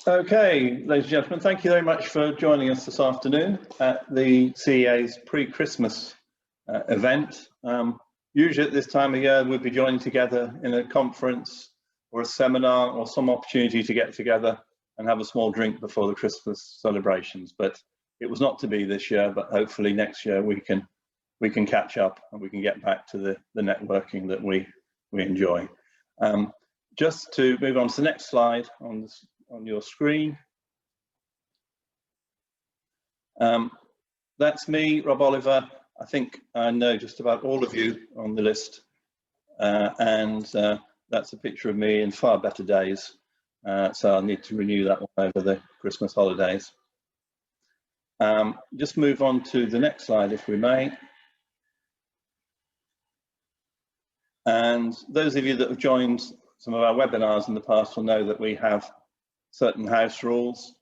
Okay, ladies and gentlemen, thank you very much for joining us this afternoon at the CEA's pre-Christmas event. Usually at this time of year, we'd be joining together in a conference or a seminar or some opportunity to get together and have a small drink before the Christmas celebrations. But it was not to be this year, but hopefully next year we can catch up and we can get back to the networking that we enjoy. Just to move on to the next slide on your screen. That's me, Rob Oliver. I think I know just about all of you on the list, and that's a picture of me in far better days, so I'll need to renew that one over the Christmas holidays. Just move on to the next slide if we may. And those of you that have joined some of our webinars in the past will know that we have certain house rules.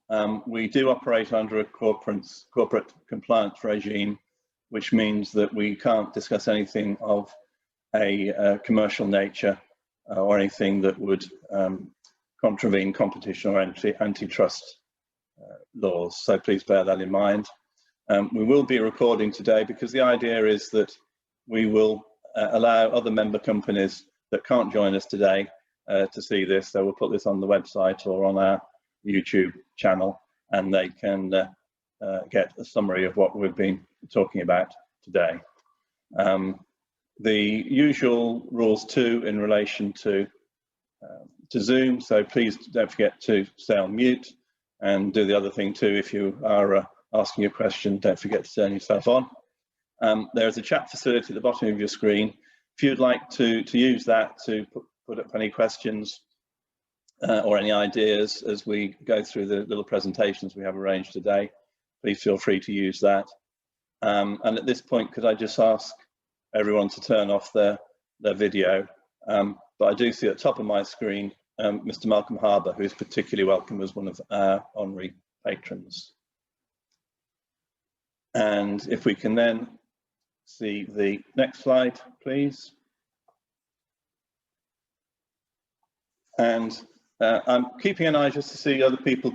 We do operate under a corporate compliance regime, which means that we can't discuss anything of a commercial nature or anything that would contravene competition or antitrust laws. So please bear that in mind. We will be recording today because the idea is that we will allow other member companies that can't join us today to see this. So we'll put this on the website or on our YouTube channel, and they can get a summary of what we've been talking about today. The usual rules too in relation to Zoom, so please don't forget to stay on mute and do the other thing too. If you are asking a question, don't forget to turn yourself on. There's a chat facility at the bottom of your screen. If you'd like to use that to put up any questions or any ideas as we go through the little presentations we have arranged today, please feel free to use that. And at this point, could I just ask everyone to turn off their video? But I do see at the top of my screen Mr. Malcolm Harbour, who is particularly welcome as one of our honorary patrons. And if we can then see the next slide, please. And I'm keeping an eye just to see other people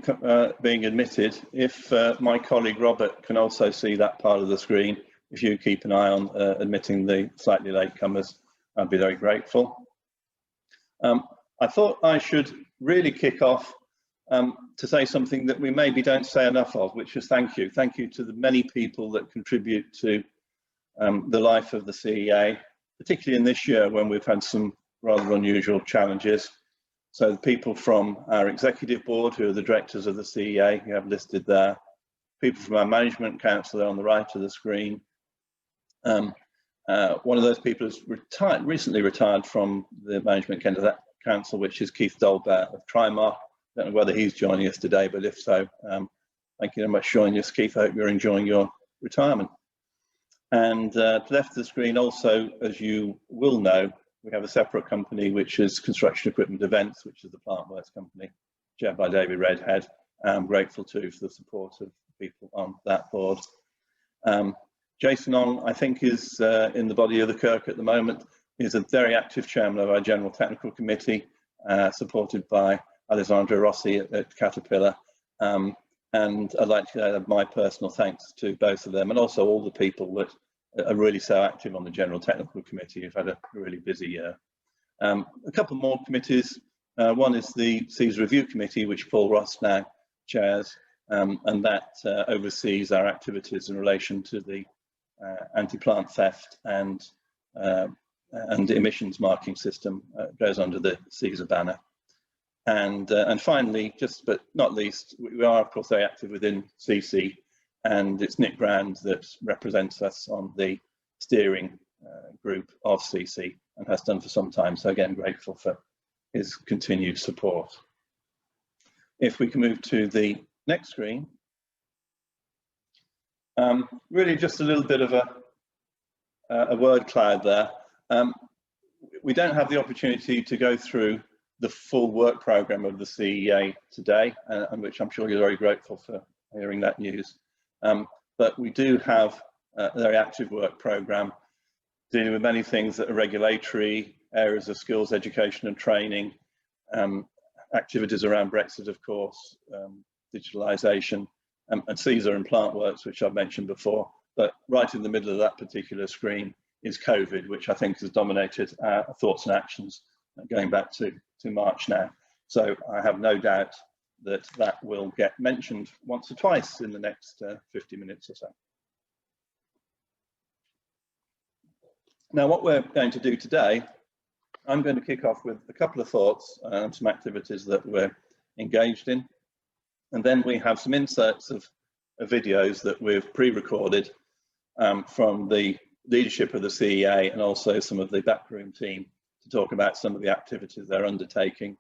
being admitted. If my colleague Robert can also see that part of the screen, if you keep an eye on admitting the slightly late comers, I'd be very grateful. I thought I should really kick off to say something that we maybe don't say enough of, which is thank you. Thank you to the many people that contribute to the life of the CEA, particularly in this year when we've had some rather unusual challenges. So the people from our executive board, who are the directors of the CEA, you have listed there, people from our management council there on the right of the screen. One of those people has recently retired from the management council, which is Keith Dolbear of Trimark. I don't know whether he's joining us today, but if so, thank you very much for joining us, Keith. I hope you're enjoying your retirement. And to the left of the screen also, as you will know, we have a separate company, which is Construction Equipment Events, which is the plant works company, chaired by David Redhead. I'm grateful too for the support of people on that board. Jason Ong, I think, is in the body of the Kirk at the moment. He's a very active chairman of our General Technical Committee, supported by Alessandro Rossi at Caterpillar. And I'd like to add my personal thanks to both of them, and also all the people that are really so active on the General Technical Committee. Who've had a really busy year. A couple more committees. One is the CEA's Review Committee, which Paul Ross now chairs, and that oversees our activities in relation to the anti-plant theft and emissions marking system. Goes under the CESA banner. And finally, just but not least, we are of course very active within CC, and it's Nick Brand that represents us on the steering group of CC and has done for some time. So again, grateful for his continued support. If we can move to the next screen. Really just a little bit of a word cloud there. We don't have the opportunity to go through the full work programme of the CEA today, and which I'm sure you're very grateful for hearing that news. But we do have a very active work programme dealing with many things that are regulatory, areas of skills education and training, activities around Brexit, of course, digitalisation, and CESA and plant works, which I've mentioned before. But right in the middle of that particular screen is COVID, which I think has dominated our thoughts and actions going back to March now. So I have no doubt that that will get mentioned once or twice in the next 50 minutes or so. Now, what we're going to do today, I'm going to kick off with a couple of thoughts and some activities that we're engaged in. And then we have some inserts of videos that we've pre-recorded from the leadership of the CEA and also some of the backroom team to talk about some of the activities they're undertaking.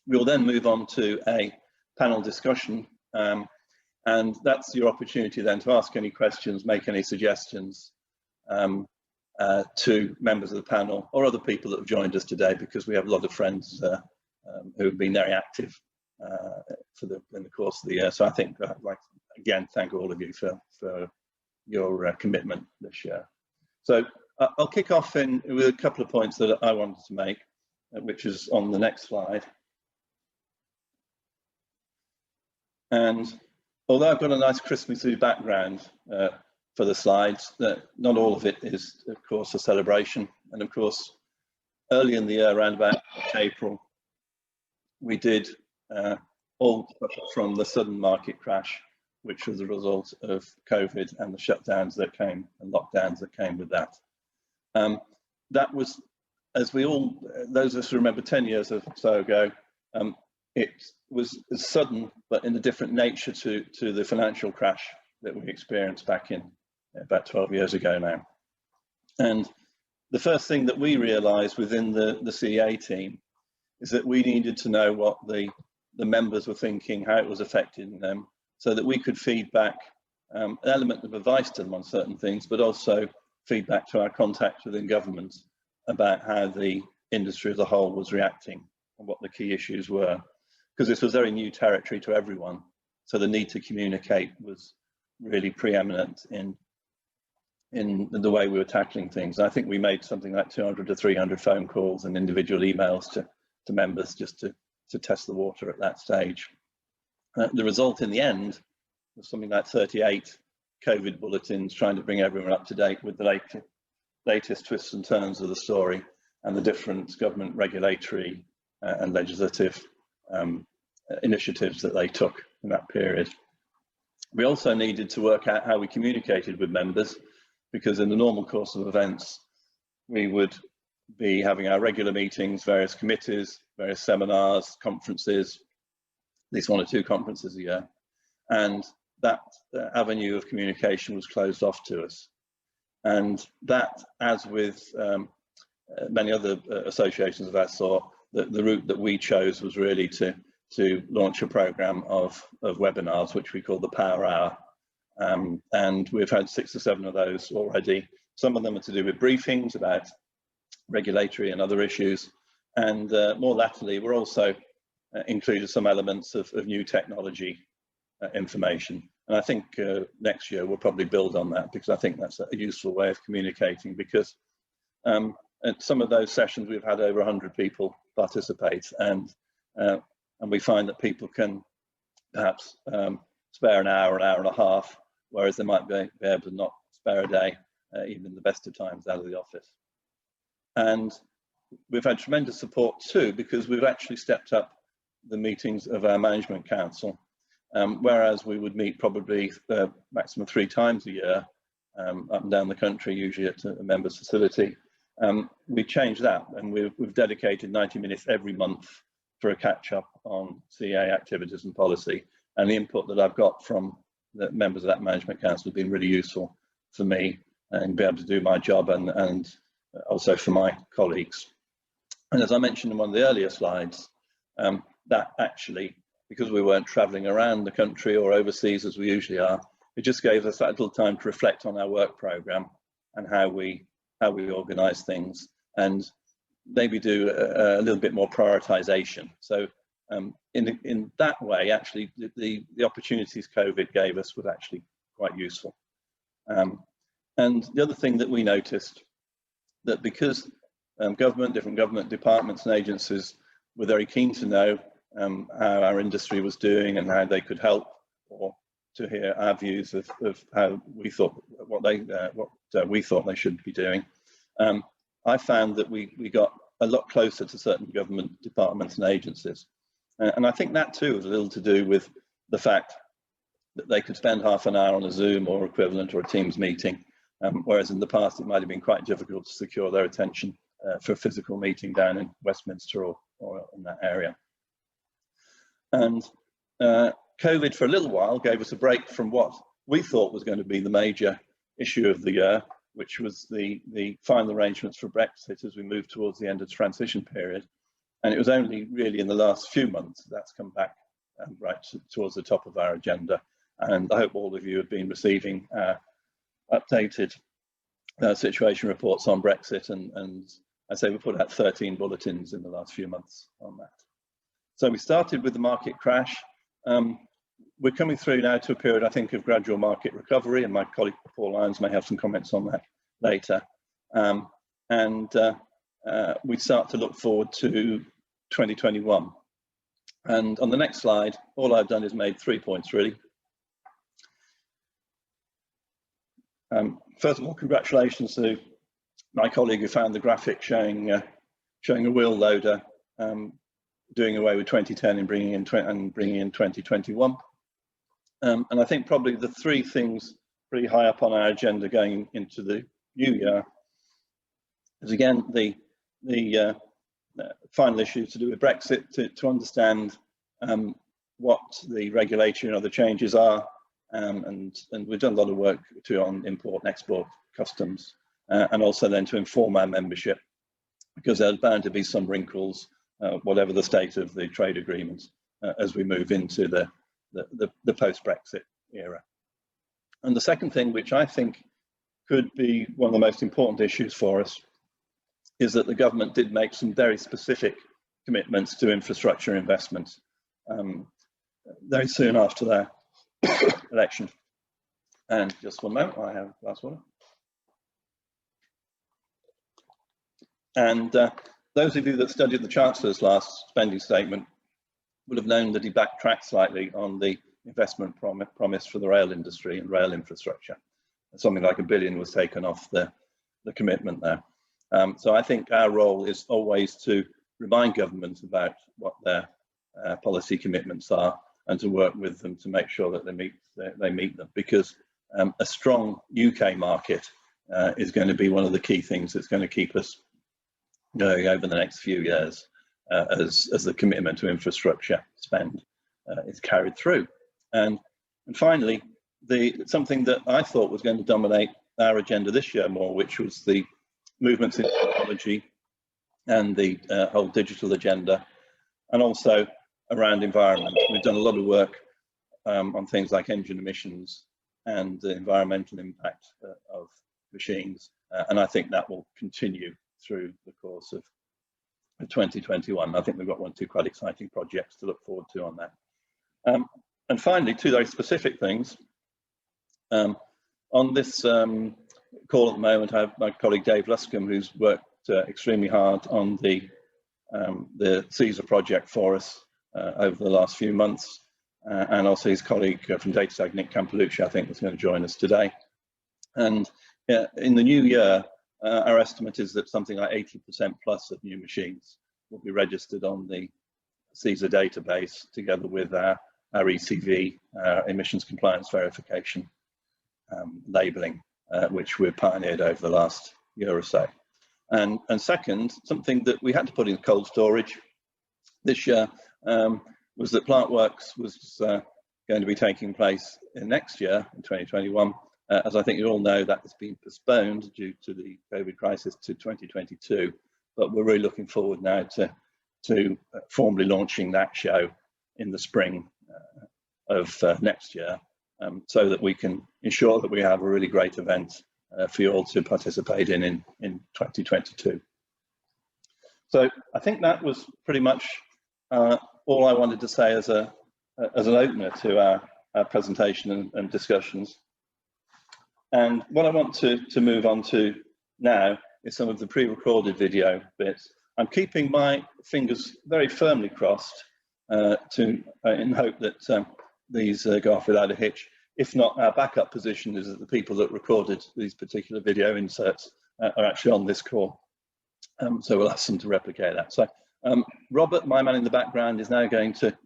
We'll then move on to a panel discussion, and that's your opportunity then to ask any questions, make any suggestions to members of the panel or other people that have joined us today, because we have a lot of friends who have been very active in the course of the year. So I think I'd like to again thank all of you for your commitment this year. So I'll kick off with a couple of points that I wanted to make, which is on the next slide. And although I've got a nice Christmassy background for the slides, not all of it is, of course, a celebration. And of course, early in the year, around about April, we did all from the sudden market crash, which was a result of COVID and the shutdowns that came and lockdowns that came with that. That was, as we all, those of us who remember 10 years or so ago, it was sudden, but in a different nature to the financial crash that we experienced back in about 12 years ago now. And the first thing that we realized within the CEA team is that we needed to know what the members were thinking, how it was affecting them, so that we could feed back an element of advice to them on certain things, but also feedback to our contacts within government about how the industry as a whole was reacting and what the key issues were. Because this was very new territory to everyone, so the need to communicate was really preeminent in the way we were tackling things. And I think we made something like 200 to 300 phone calls and individual emails to members just to test the water at that stage. The result in the end was something like 38 COVID bulletins trying to bring everyone up to date with the latest twists and turns of the story and the different government regulatory and legislative initiatives that they took in that period. We also needed to work out how we communicated with members, because in the normal course of events, we would be having our regular meetings, various committees, various seminars, conferences, at least 1 or 2 conferences a year. And that avenue of communication was closed off to us. And that, as with many other associations of our sort, the route that we chose was really to launch a program of webinars, which we call the Power Hour. And we've had 6 or 7 of those already. Some of them are to do with briefings about regulatory and other issues. And more latterly, we're also included some elements of new technology information. And I think next year we'll probably build on that, because I think that's a useful way of communicating, because at some of those sessions we've had over 100 people participate, and we find that people can perhaps spare an hour and a half, whereas they might be able to not spare a day, even in the best of times, out of the office. And we've had tremendous support too, because we've actually stepped up the meetings of our management council. Whereas we would meet probably maximum 3 times a year up and down the country, usually at a member's facility, we changed that, and we've dedicated 90 minutes every month for a catch-up on CEA activities and policy. And the input that I've got from the members of that management council has been really useful for me and be able to do my job, and also for my colleagues. And as I mentioned in one of the earlier slides, that actually, because we weren't traveling around the country or overseas as we usually are, it just gave us that little time to reflect on our work program and how we organize things, and maybe do a little bit more prioritization. So in that way, actually, the opportunities COVID gave us was actually quite useful. And the other thing that we noticed, that because different government departments and agencies were very keen to know how our industry was doing and how they could help, or to hear our views of how we thought what we thought they should be doing. I found that we got a lot closer to certain government departments and agencies, and I think that too was a little to do with the fact that they could spend half an hour on a Zoom or equivalent or a Teams meeting, whereas in the past it might have been quite difficult to secure their attention for a physical meeting down in Westminster or in that area. And COVID for a little while gave us a break from what we thought was going to be the major issue of the year, which was the final arrangements for Brexit as we moved towards the end of the transition period. And it was only really in the last few months that's come back right towards the top of our agenda. And I hope all of you have been receiving updated situation reports on Brexit, and I say we put out 13 bulletins in the last few months on that. So we started with the market crash. We're coming through now to a period, I think, of gradual market recovery, and my colleague Paul Lyons may have some comments on that later. We start to look forward to 2021. And on the next slide, all I've done is made 3 points really. First of all, congratulations to my colleague who found the graphic showing a wheel loader doing away with 2010 and bringing in 2021. And I think probably the three things pretty high up on our agenda going into the new year is, again, the final issue to do with Brexit, to understand what the regulatory and other changes are. And we've done a lot of work too on import and export customs, and also then to inform our membership, because there's bound to be some wrinkles, whatever the state of the trade agreement, as we move into the post-Brexit era. And the second thing, which I think could be one of the most important issues for us, is that the government did make some very specific commitments to infrastructure investment very soon after their election. And just one moment, I have a glass of water. And those of you that studied the Chancellor's last spending statement will have known that he backtracked slightly on the investment promise for the rail industry and rail infrastructure. Something like £1 billion was taken off the commitment there. So I think our role is always to remind governments about what their policy commitments are, and to work with them to make sure that they meet them, because a strong UK market is going to be one of the key things that's going to keep us going over the next few years as the commitment to infrastructure spend is carried through. And finally, something that I thought was going to dominate our agenda this year more, which was the movements in technology and the whole digital agenda, and also around environment. We've done a lot of work on things like engine emissions and the environmental impact of machines, and I think that will continue through the course of 2021. I think we've got 1 or 2 quite exciting projects to look forward to on that. And finally, 2 very specific things. On this call at the moment, I have my colleague Dave Luscombe, who's worked extremely hard on the CESA project for us over the last few months, and also his colleague from DataTag, Nick Campolucci, I think, is going to join us today. And in the new year, our estimate is that something like 80% plus of new machines will be registered on the CESA database, together with our ECV, emissions compliance verification labelling, which we've pioneered over the last year or so. And second, something that we had to put in cold storage this year was that plant works was going to be taking place in next year, in 2021. As I think you all know, that has been postponed due to the COVID crisis to 2022. But we're really looking forward now to formally launching that show in the spring of next year, so that we can ensure that we have a really great event for you all to participate in 2022. So I think that was pretty much all I wanted to say as an opener to our presentation and discussions. And what I want to move on to now is some of the pre-recorded video bits. I'm keeping my fingers very firmly crossed in hope that these go off without a hitch. If not, our backup position is that the people that recorded these particular video inserts are actually on this call. So we'll ask them to replicate that. So Robert, my man in the background, is now going to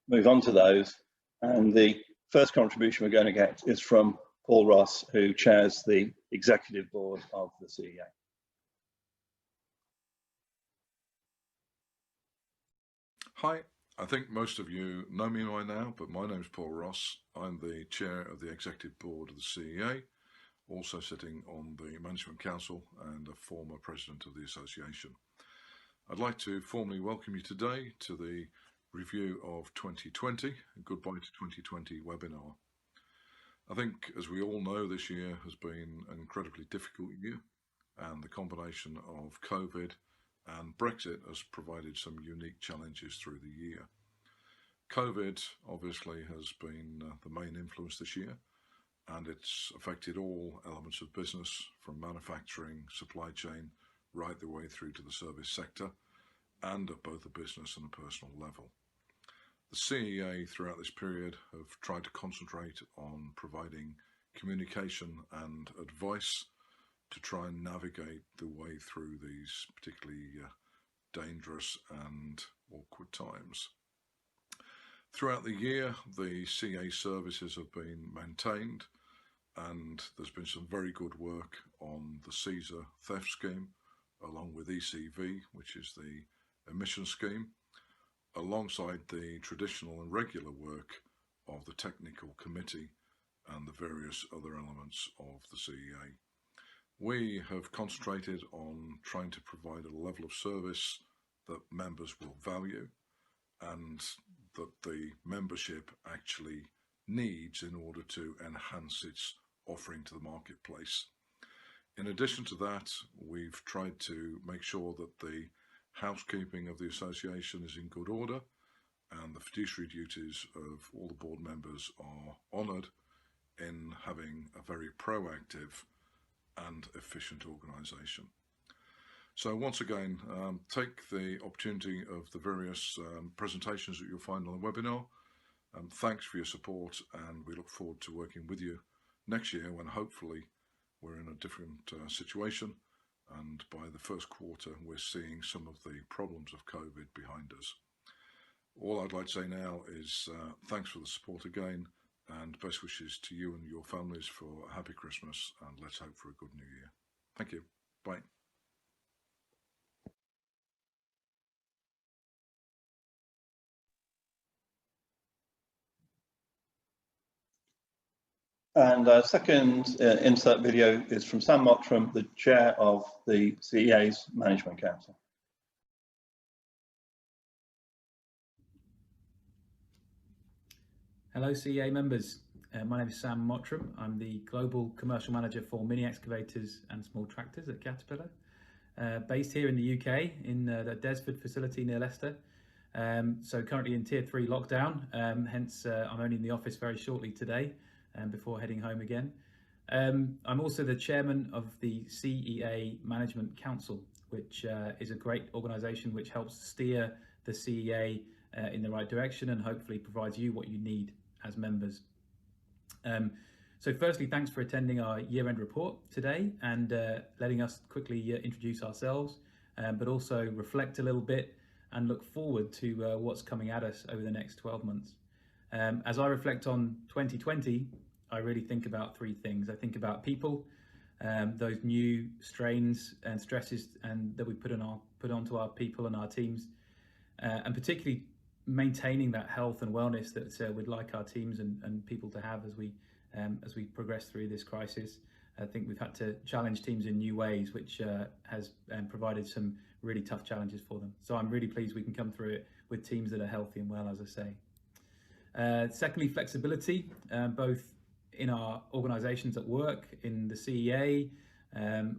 move on to those. And the first contribution we're going to get is from Paul Ross, who chairs the executive board of the CEA. Hi, I think most of you know me by now, but my name is Paul Ross. I'm the chair of the executive board of the CEA, also sitting on the management council and a former president of the association. I'd like to formally welcome you today to the review of 2020, Goodbye to 2020 webinar. I think, as we all know, this year has been an incredibly difficult year, and the combination of COVID and Brexit has provided some unique challenges through the year. COVID obviously has been the main influence this year, and it's affected all elements of business, from manufacturing, supply chain, right the way through to the service sector, and at both a business and a personal level. The CEA throughout this period have tried to concentrate on providing communication and advice to try and navigate the way through these particularly dangerous and awkward times. Throughout the year, the CEA services have been maintained, and there's been some very good work on the CESA theft scheme, along with ECV, which is the emission scheme, alongside the traditional and regular work of the technical committee and the various other elements of the CEA. We have concentrated on trying to provide a level of service that members will value and that the membership actually needs in order to enhance its offering to the marketplace. In addition to that, we've tried to make sure that the housekeeping of the association is in good order and the fiduciary duties of all the board members are honoured in having a very proactive and efficient organisation. So once again, take the opportunity of the various presentations that you'll find on the webinar. Thanks for your support, and we look forward to working with you next year when hopefully we're in a different situation, and by the first quarter we're seeing some of the problems of COVID behind us. All I'd like to say now is thanks for the support again, and best wishes to you and your families for a happy Christmas, and let's hope for a good new year. Thank you. Bye. And our second insert video is from Sam Mottram, the chair of the CEA's Management Council. Hello CEA members, my name is Sam Mottram. I'm the Global Commercial Manager for Mini Excavators and Small Tractors at Caterpillar, based here in the UK in the Desford facility near Leicester. So currently in Tier 3 lockdown, hence I'm only in the office very shortly today before heading home again. I'm also the chairman of the CEA Management Council, which is a great organisation which helps steer the CEA in the right direction and hopefully provides you what you need as members. So firstly, thanks for attending our year-end report today and letting us quickly introduce ourselves, but also reflect a little bit and look forward to what's coming at us over the next 12 months. As I reflect on 2020, I really think about three things. I think about people, those new strains and stresses that we put onto our people and our teams, and particularly maintaining that health and wellness that we'd like our teams and people to have as we progress through this crisis. I think we've had to challenge teams in new ways, which has provided some really tough challenges for them. So I'm really pleased we can come through it with teams that are healthy and well, as I say. Secondly, flexibility, both in our organisations at work, in the CEA,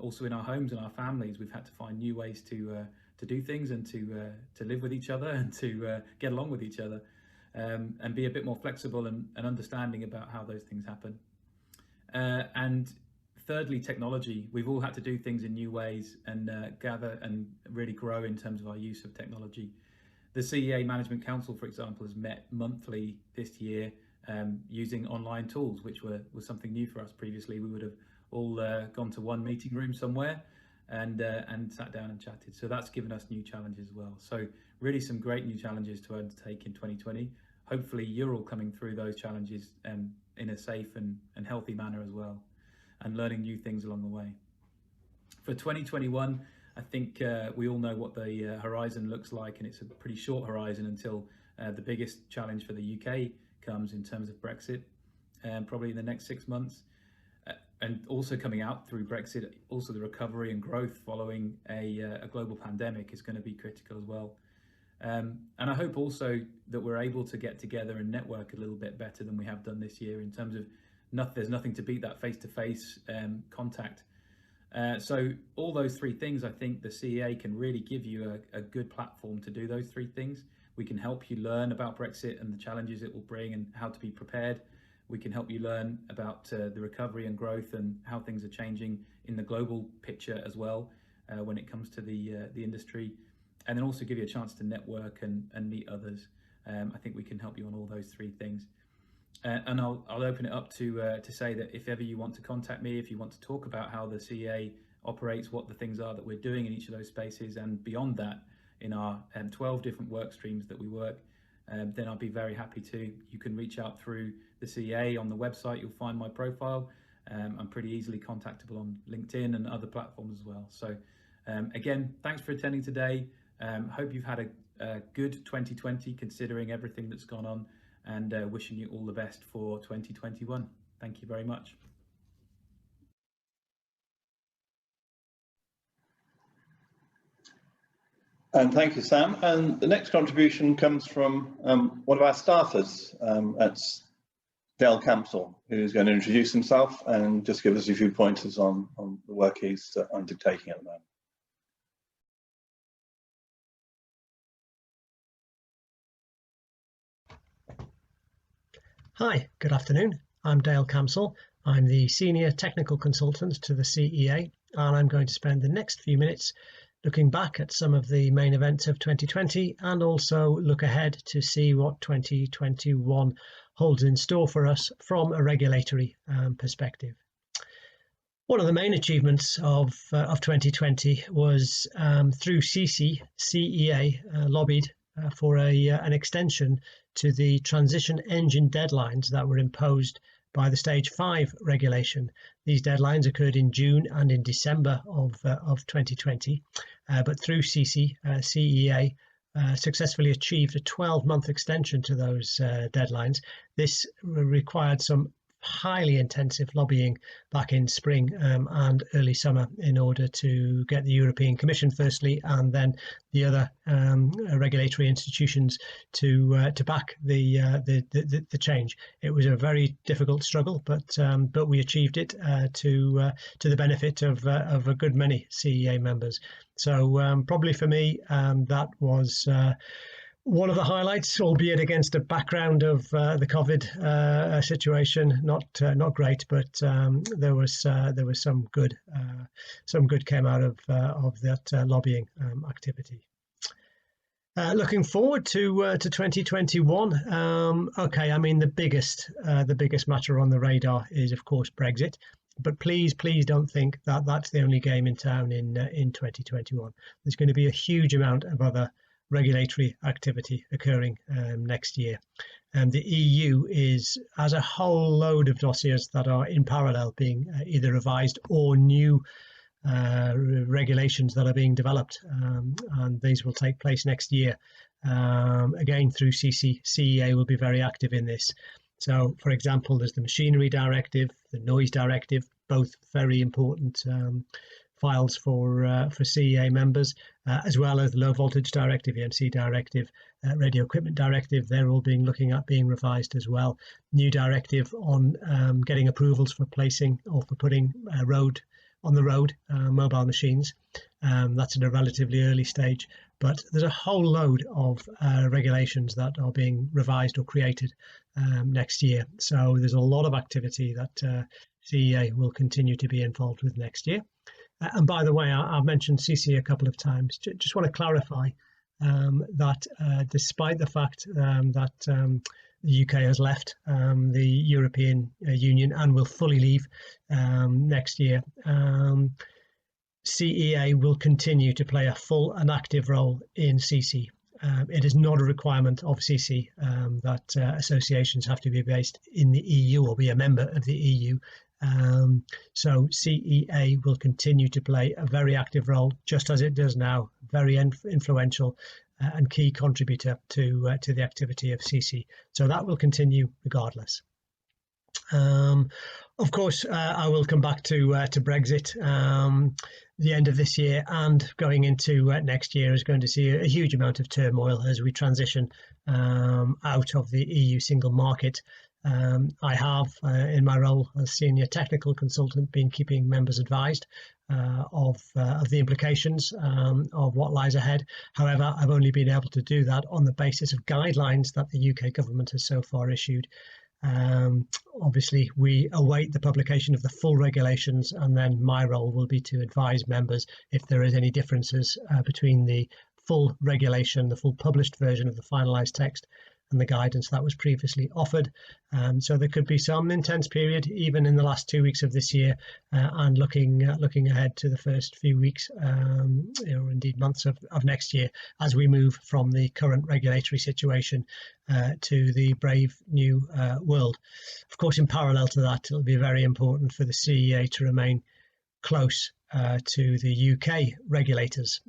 also in our homes and our families. We've had to find new ways to do things and to live with each other and to get along with each other, and be a bit more flexible and understanding about how those things happen. And thirdly, technology. We've all had to do things in new ways and gather and really grow in terms of our use of technology. The CEA Management Council, for example, has met monthly this year using online tools, which was something new for us previously. We would have all gone to one meeting room somewhere and sat down and chatted. So that's given us new challenges as well. So really some great new challenges to undertake in 2020. Hopefully you're all coming through those challenges in a safe and healthy manner as well, and learning new things along the way. For 2021, I think we all know what the horizon looks like, and it's a pretty short horizon until the biggest challenge for the UK comes in terms of Brexit, probably in the next 6 months. And also coming out through Brexit, also the recovery and growth following a global pandemic is going to be critical as well. And I hope also that we're able to get together and network a little bit better than we have done this year, in terms of there's nothing to beat that face-to-face contact. So all those three things, I think the CEA can really give you a good platform to do those three things. We can help you learn about Brexit and the challenges it will bring and how to be prepared. We can help you learn about the recovery and growth and how things are changing in the global picture as well when it comes to the industry, and then also give you a chance to network and meet others. I think we can help you on all those three things. And I'll open it up to say that if ever you want to contact me, if you want to talk about how the CEA operates, what the things are that we're doing in each of those spaces, and beyond that in our 12 different work streams that we work, then I'll be very happy to. You can reach out through the CEA on the website. You'll find my profile. I'm pretty easily contactable on LinkedIn and other platforms as well. So again, thanks for attending today. Hope you've had a good 2020 considering everything that's gone on, and wishing you all the best for 2021. Thank you very much. And thank you, Sam. And the next contribution comes from one of our staffers. That's Dale Campsall, who's going to introduce himself and just give us a few pointers on the work he's undertaking at the moment. Hi, good afternoon. I'm Dale Campsall. I'm the Senior Technical Consultant to the CEA, and I'm going to spend the next few minutes looking back at some of the main events of 2020 and also look ahead to see what 2021 holds in store for us from a regulatory perspective. One of the main achievements of 2020 was through CEA lobbied for an extension to the transition engine deadlines that were imposed by the Stage 5 regulation. These deadlines occurred in June and in December of 2020, but through CEA successfully achieved a 12-month extension to those deadlines. This required some highly intensive lobbying back in spring and early summer in order to get the European Commission firstly, and then the other regulatory institutions to back the change. It was a very difficult struggle, but we achieved it to the benefit of a good many CEA members. So probably for me that was one of the highlights, albeit against a background of the COVID situation, not great, but there was some good came out of that lobbying activity. Looking forward to 2021. Okay, I mean the biggest matter on the radar is of course Brexit, but please don't think that that's the only game in town in 2021. There's going to be a huge amount of other regulatory activity occurring next year. And the EU has a whole load of dossiers that are in parallel being either revised or new regulations that are being developed, and these will take place next year. Again, through CEA will be very active in this. So, for example, there's the Machinery Directive, the Noise Directive, both very important files for CEA members, as well as the Low Voltage Directive, EMC Directive, Radio Equipment Directive. They're all being revised as well. New directive on getting approvals for placing or for putting on the road mobile machines. That's at a relatively early stage, but there's a whole load of regulations that are being revised or created next year. So there's a lot of activity that CEA will continue to be involved with next year. And by the way, I've mentioned CEA a couple of times. Just want to clarify, that despite the fact that the UK has left the European Union and will fully leave next year, CEA will continue to play a full and active role in CC. It is not a requirement of CC that associations have to be based in the EU or be a member of the EU. So CEA will continue to play a very active role, just as it does now, very influential and key contributor to the activity of CC. So that will continue regardless. Of course, I will come back to Brexit. The end of this year and going into next year is going to see a huge amount of turmoil as we transition out of the EU single market. I have, in my role as senior technical consultant, been keeping members advised of the implications of what lies ahead. However, I've only been able to do that on the basis of guidelines that the UK government has so far issued. Obviously, we await the publication of the full regulations, and then my role will be to advise members if there is any differences between the full regulation, the full published version of the finalised text, and the guidance that was previously offered. So there could be some intense period even in the last 2 weeks of this year, and looking ahead to the first few weeks or indeed months of next year as we move from the current regulatory situation to the brave new world. Of course, in parallel to that, it'll be very important for the CEA to remain close to the UK regulators.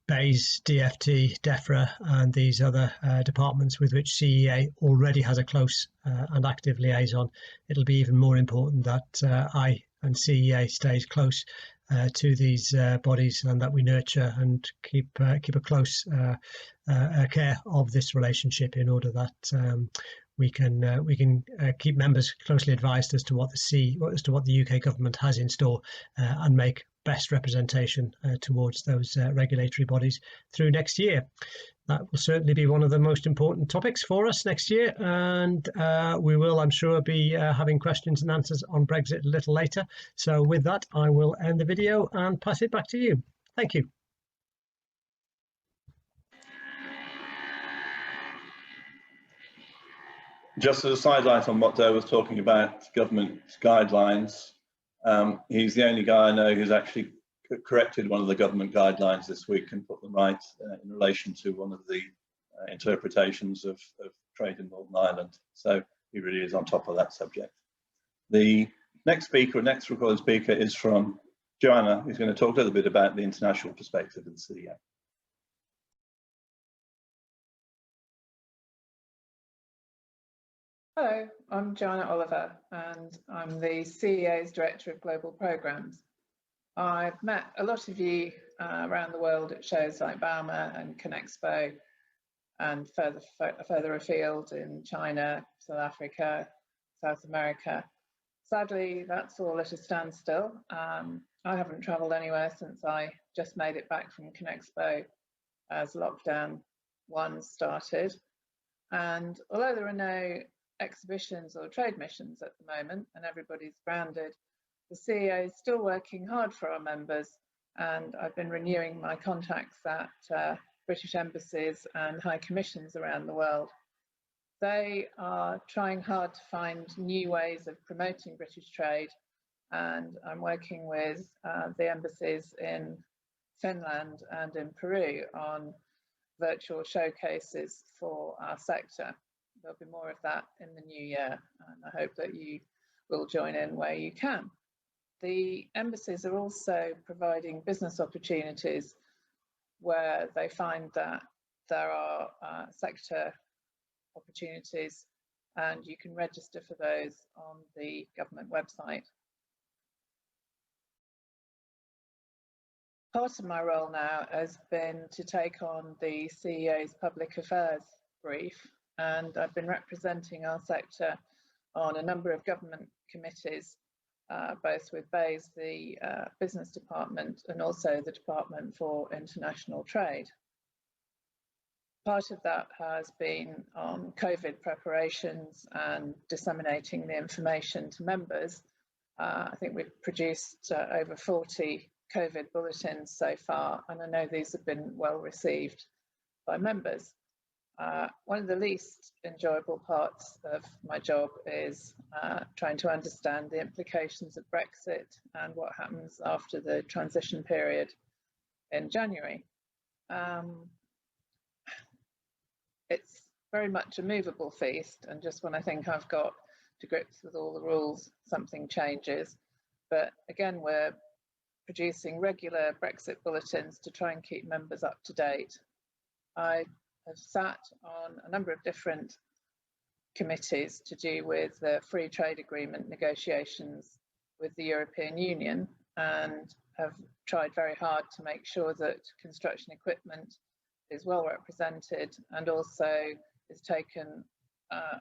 BEIS, DFT, DEFRA and these other departments with which CEA already has a close and active liaison. It'll be even more important that I and CEA stays close to these bodies, and that we nurture and keep a close care of this relationship in order that we can keep members closely advised as to what the UK government has in store and make best representation towards those regulatory bodies through next year. That will certainly be one of the most important topics for us next year, and we will, I'm sure, be having questions and answers on Brexit a little later. So with that, I will end the video and pass it back to you. Thank you. Just as a sidelight on what Dale was talking about, government guidelines, he's the only guy I know who's actually corrected one of the government guidelines this week and put them right in relation to one of the interpretations of trade in Northern Ireland. So he really is on top of that subject. The next recorded speaker is from Joanna, who's going to talk a little bit about the international perspective of the CEA. Hello, I'm Joanna Oliver and I'm the CEA's Director of Global Programmes. I've met a lot of you around the world at shows like Bauma and Conexpo and further afield in China, South Africa, South America. Sadly, that's all at a standstill. I haven't travelled anywhere since I just made it back from Conexpo as lockdown 1 started. And although there are no exhibitions or trade missions at the moment and everybody's grounded, the CEA is still working hard for our members, and I've been renewing my contacts at British embassies and high commissions around the world. They are trying hard to find new ways of promoting British trade, and I'm working with the embassies in Finland and in Peru on virtual showcases for our sector. There'll be more of that in the new year, and I hope that you will join in where you can. The embassies are also providing business opportunities where they find that there are sector opportunities, and you can register for those on the government website. Part of my role now has been to take on the CEA's public affairs brief, and I've been representing our sector on a number of government committees, both with BEIS, the business department, and also the Department for International Trade. Part of that has been on COVID preparations and disseminating the information to members. I think we've produced over 40 COVID bulletins so far, and I know these have been well received by members. One of the least enjoyable parts of my job is trying to understand the implications of Brexit and what happens after the transition period in January. It's very much a movable feast, and just when I think I've got to grips with all the rules, something changes. But again, we're producing regular Brexit bulletins to try and keep members up to date. I have sat on a number of different committees to do with the free trade agreement negotiations with the European Union, and have tried very hard to make sure that construction equipment is well represented and also is taken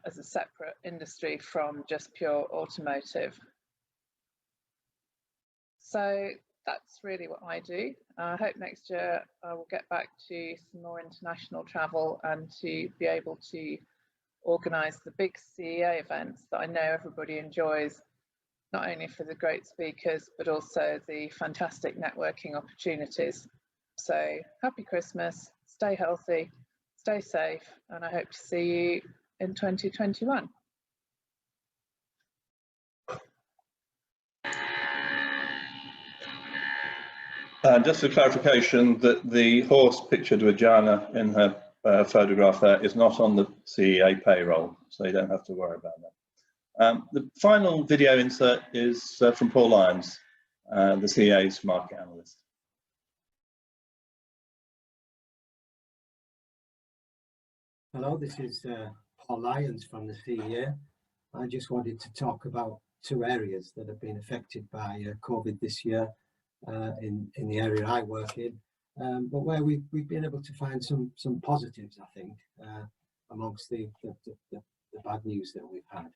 as a separate industry from just pure automotive. So that's really what I do. I hope next year I will get back to some more international travel and to be able to organise the big CEA events that I know everybody enjoys, not only for the great speakers, but also the fantastic networking opportunities. So happy Christmas, stay healthy, stay safe, and I hope to see you in 2021. Just a clarification that the horse pictured with Jana in her photograph there is not on the CEA payroll, so you don't have to worry about that. The final video insert is from Paul Lyons, the CEA's market analyst. Hello, this is Paul Lyons from the CEA. I just wanted to talk about two areas that have been affected by COVID this year in the area I work in, but where we've been able to find some positives, I think, amongst the bad news that we've had.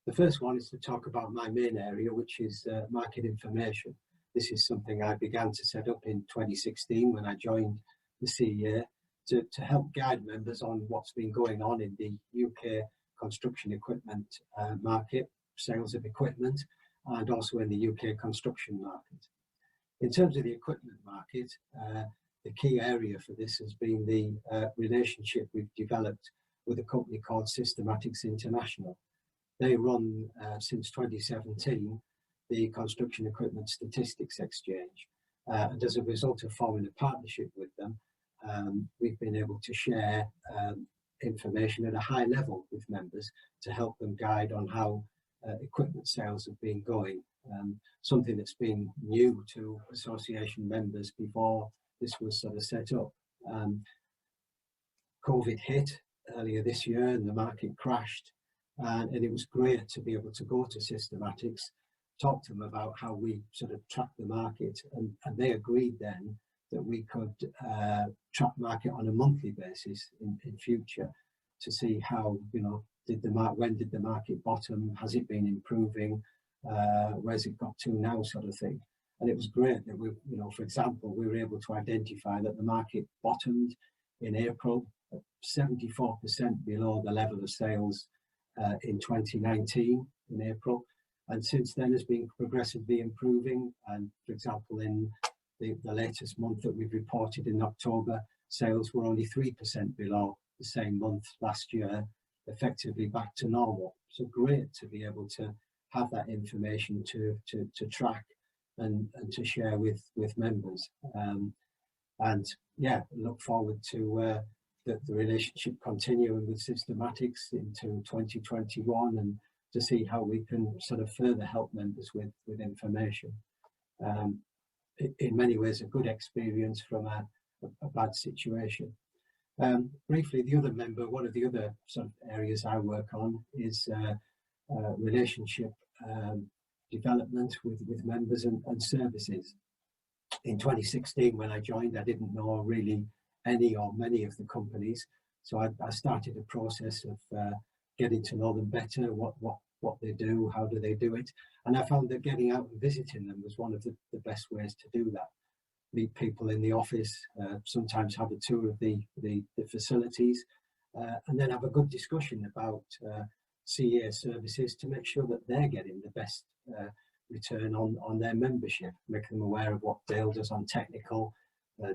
The first one is to talk about my main area, which is market information. This is something I began to set up in 2016 when I joined the CEA to help guide members on what's been going on in the UK construction equipment market, sales of equipment, and also in the UK construction market. In terms of the equipment market, the key area for this has been the relationship we've developed with a company called Systematics International. They run, since 2017, the Construction Equipment Statistics Exchange. And as a result of forming a partnership with them, we've been able to share information at a high level with members to help them guide on how equipment sales have been going. Something that's been new to association members before this was sort of set up. COVID hit earlier this year and the market crashed, and it was great to be able to go to Systematics, talk to them about how we sort of track the market, and they agreed then that we could track market on a monthly basis in future to see how, you know, when did the market bottom, has it been improving, where's it got to now, sort of thing. And it was great that we, you know, for example, we were able to identify that the market bottomed in April at 74% below the level of sales in 2019 in April, and since then has been progressively improving. And for example, in the latest month that we've reported in October, sales were only 3% below the same month last year, effectively back to normal. So great to be able to have that information to track and to share with members. And yeah, look forward to the relationship continuing with Systematics into 2021, and to see how we can sort of further help members with information. In many ways, a good experience from a bad situation. Briefly, the other member, one of the other sort of areas I work on is relationship development with members and services. In 2016, when I joined, I didn't know really any or many of the companies, so I started a process of getting to know them better, what they do, how do they do it, and I found that getting out and visiting them was one of the best ways to do that. Meet people in the office, sometimes have a tour of the facilities, and then have a good discussion about CEA services to make sure that they're getting the best return on their membership, make them aware of what Dale does on technical,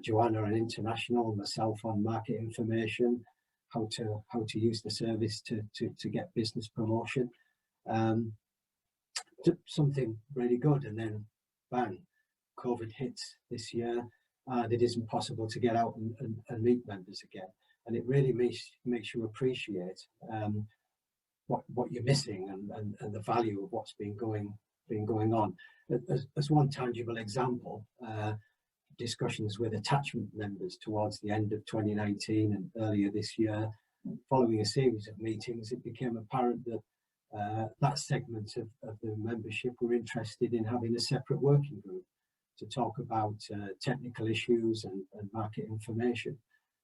Joanna on international, myself on market information, how to use the service to get business promotion. Something really good, and then bang, COVID hits this year, and it isn't possible to get out and meet members again. And it really makes you appreciate what you're missing and the value of what's been going on. As one tangible example, discussions with attachment members towards the end of 2019 and earlier this year, following a series of meetings, it became apparent that that segment of the membership were interested in having a separate working group to talk about technical issues and market information.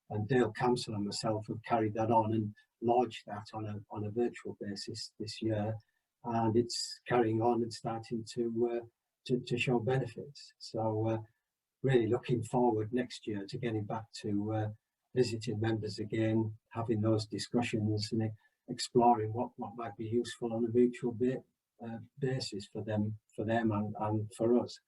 And Dale Camsell and myself have carried that on and launched that on a virtual basis this year, and it's carrying on and starting to show benefits. So really looking forward next year to getting back to visiting members again, having those discussions and exploring what might be useful on a mutual basis for them and for us.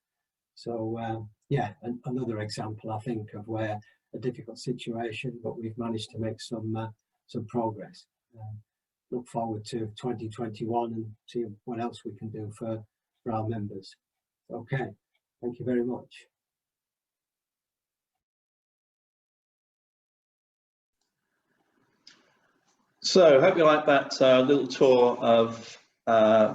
So yeah, another example, I think, of where a difficult situation, but we've managed to make some progress. Look forward to 2021 and see what else we can do for our members. Okay, thank you very much. So, hope you like that little tour of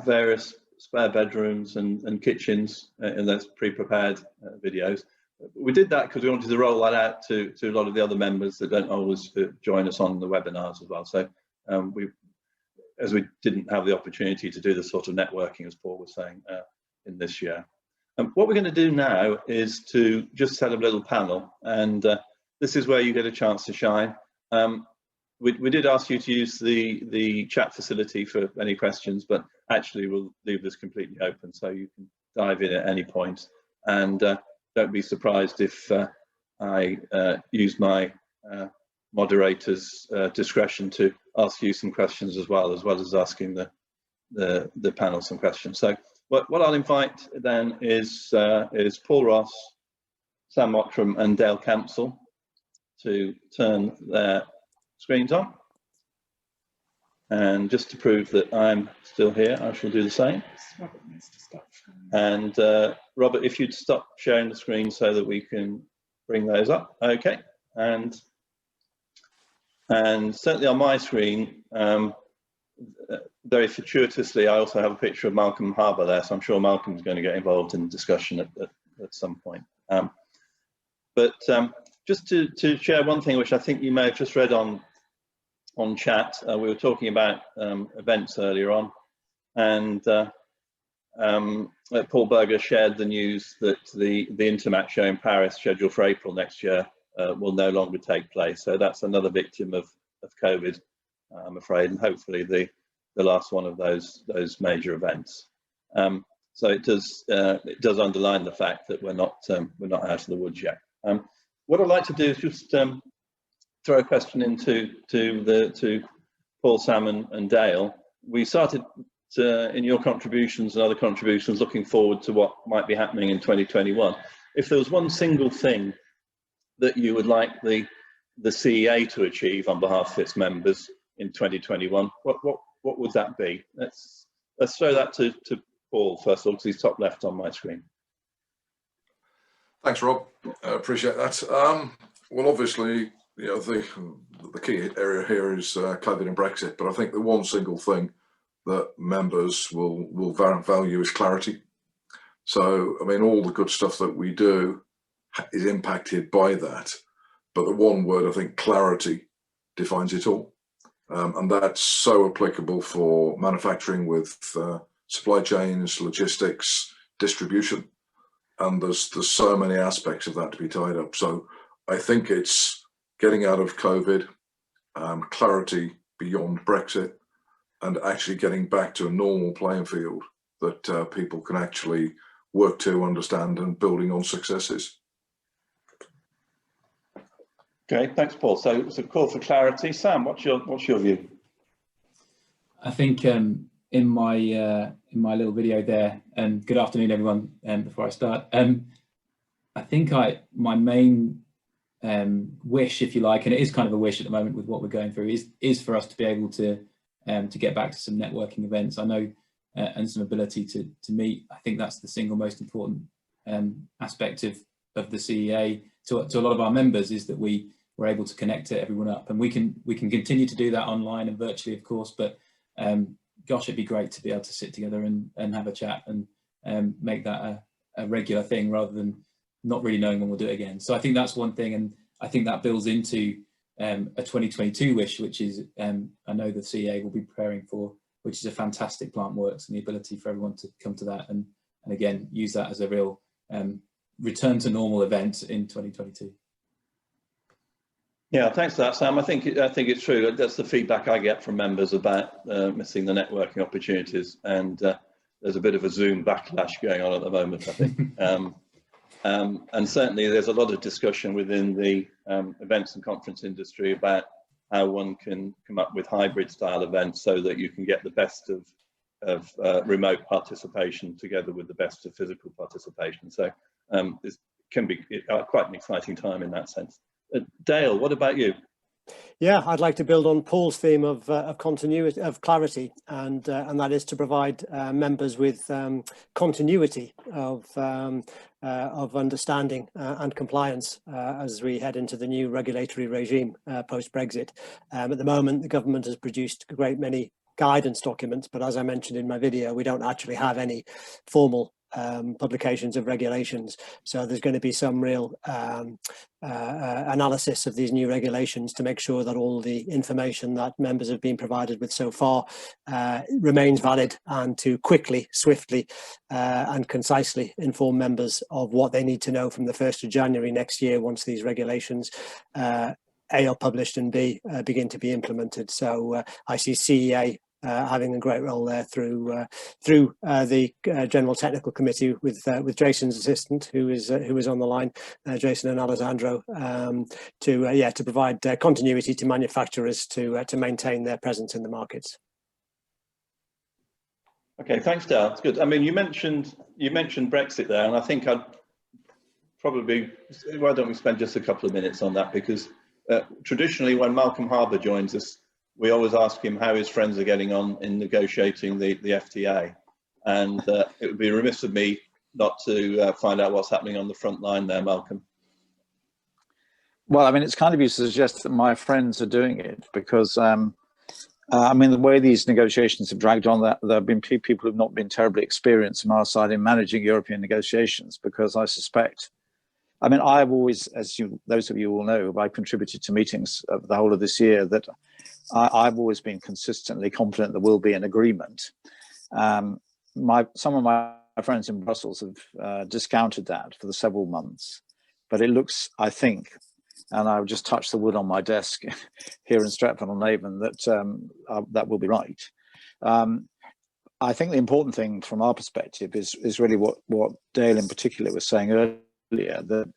various spare bedrooms and kitchens in those pre-prepared videos. We did that because we wanted to roll that out to a lot of the other members that don't always join us on the webinars as well. So as we didn't have the opportunity to do the sort of networking, as Paul was saying, in this year. What we're going to do now is to just set up a little panel, and this is where you get a chance to shine. We did ask you to use the chat facility for any questions, but actually we'll leave this completely open so you can dive in at any point. And don't be surprised if I use my moderator's discretion to ask you some questions as well as asking the panel some questions. So what I'll invite then is Paul Ross, Sam Mottram and Dale Camsell to turn their screens on. And just to prove that I'm still here, I shall do the same. And Robert, if you'd stop sharing the screen so that we can bring those up. Okay. And certainly on my screen, very fortuitously, I also have a picture of Malcolm Harbour there, so I'm sure Malcolm's going to get involved in the discussion at some point. But just to share one thing which I think you may have just read on chat, we were talking about events earlier on, and Paul Berger shared the news that the Intermat show in Paris, scheduled for April next year, will no longer take place. So that's another victim of COVID, I'm afraid, and hopefully the last one of those major events. So it does underline the fact that we're not out of the woods yet. What I'd like to do is just throw a question to Paul, Sam and Dale. We started in your contributions and other contributions looking forward to what might be happening in 2021. If there was one single thing that you would like the CEA to achieve on behalf of its members in 2021, what would that be? Let's throw that to Paul first of all, because he's top left on my screen. Thanks, Rob. I appreciate that. Well, obviously, you know, the key area here is COVID and Brexit, but I think the one single thing that members will value is clarity. So, I mean, all the good stuff that we do is impacted by that, but the one word, I think, clarity, defines it all. And that's so applicable for manufacturing with supply chains, logistics, distribution. And there's so many aspects of that to be tied up. So I think it's getting out of COVID, clarity beyond Brexit, and actually getting back to a normal playing field that people can actually work to, understand, and building on successes. Okay, thanks, Paul. So it's a call for clarity. Sam, what's your view? I think in my little video there. And good afternoon, everyone. Before I start, I think my main wish, if you like, and it is kind of a wish at the moment with what we're going through, is for us to be able to get back to some networking events. I know, and some ability to meet. I think that's the single most important aspect of the CEA to a lot of our members, is that we're able to connect everyone up, and we can continue to do that online and virtually, of course. But gosh, it'd be great to be able to sit together and have a chat and make that a regular thing, rather than not really knowing when we'll do it again. So I think that's one thing, and I think that builds into a 2022 wish, which is I know the CEA will be preparing for, which is a fantastic plant works, and the ability for everyone to come to that and again use that as a real return to normal event in 2022. Yeah, thanks for that, Sam. I think it's true. That's the feedback I get from members about missing the networking opportunities, and there's a bit of a Zoom backlash going on at the moment, I think. And certainly there's a lot of discussion within the events and conference industry about how one can come up with hybrid style events so that you can get the best of remote participation together with the best of physical participation. So this can be quite an exciting time in that sense. Dale, what about you? Yeah, I'd like to build on Paul's theme of continuity, of clarity, and that is to provide members with continuity of understanding and compliance as we head into the new regulatory regime post-Brexit. At the moment, the government has produced a great many guidance documents, but as I mentioned in my video, we don't actually have any formal publications of regulations. So there's going to be some real analysis of these new regulations to make sure that all the information that members have been provided with so far remains valid, and to quickly, swiftly and concisely inform members of what they need to know from the 1st of January next year, once these regulations A, are published, and B, begin to be implemented. So I see CEA having a great role there through the General Technical Committee with Jason's assistant, who is on the line, Jason and Alessandro, to provide continuity to manufacturers to maintain their presence in the markets. Okay, thanks, Dale. It's good. I mean, you mentioned Brexit there, and I think I'd probably, why don't we spend just a couple of minutes on that, because traditionally when Malcolm Harbour joins us, we always ask him how his friends are getting on in negotiating the FTA, and it would be remiss of me not to find out what's happening on the front line there, Malcolm. Well, I mean, it's kind of you to suggest that my friends are doing it, because I mean, the way these negotiations have dragged on, that there have been people who have not been terribly experienced from our side in managing European negotiations, because I suspect, I mean, I've always, as those of you will know, I've contributed to meetings of the whole of this year, that I've always been consistently confident there will be an agreement. Some of my friends in Brussels have discounted that for the several months, but it looks, I think, and I would just touch the wood on my desk here in Stratford-on-Avon, that that will be right. I think the important thing from our perspective is really what Dale in particular was saying earlier, that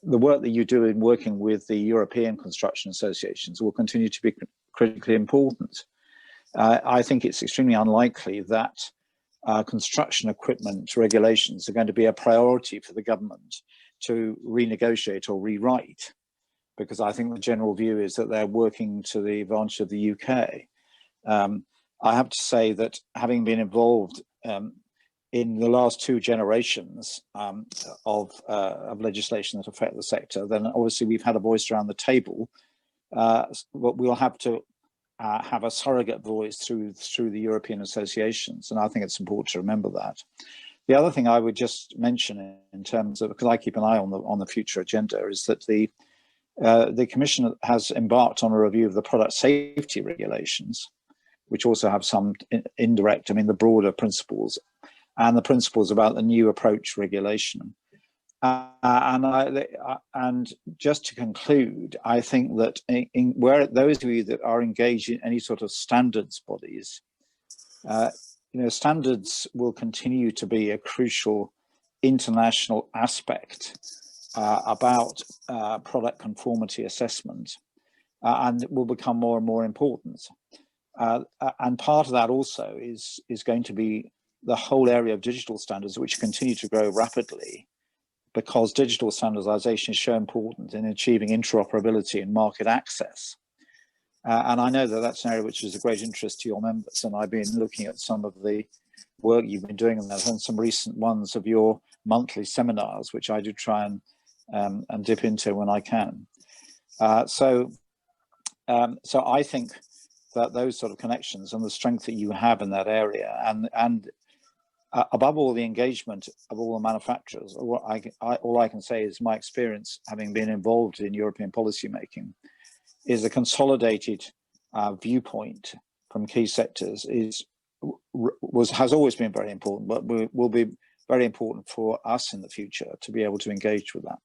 the work that you do in working with the European construction associations will continue to be critically important. I think it's extremely unlikely that construction equipment regulations are going to be a priority for the government to renegotiate or rewrite, because I think the general view is that they're working to the advantage of the UK. I have to say that, having been involved in the last two generations of legislation that affect the sector, then obviously we've had a voice around the table, but we'll have to have a surrogate voice through the European associations, and I think it's important to remember that. The other thing I would just mention, in terms of, because I keep an eye on the future agenda, is that the Commission has embarked on a review of the product safety regulations, which also have some indirect, I mean, the broader principles, and the principles about the new approach regulation. And just to conclude, I think that where those of you that are engaged in any sort of standards bodies, standards will continue to be a crucial international aspect about product conformity assessment, and it will become more and more important. And part of that also is going to be the whole area of digital standards, which continue to grow rapidly, because digital standardization is so important in achieving interoperability and market access. And I know that that's an area which is of great interest to your members, and I've been looking at some of the work you've been doing on that, and some recent ones of your monthly seminars, which I do try and dip into when I can. So I think that those sort of connections and the strength that you have in that area, and above all, the engagement of all the manufacturers, all I can say is my experience, having been involved in European policy making, is a consolidated viewpoint from key sectors has always been very important, but will be very important for us in the future to be able to engage with that.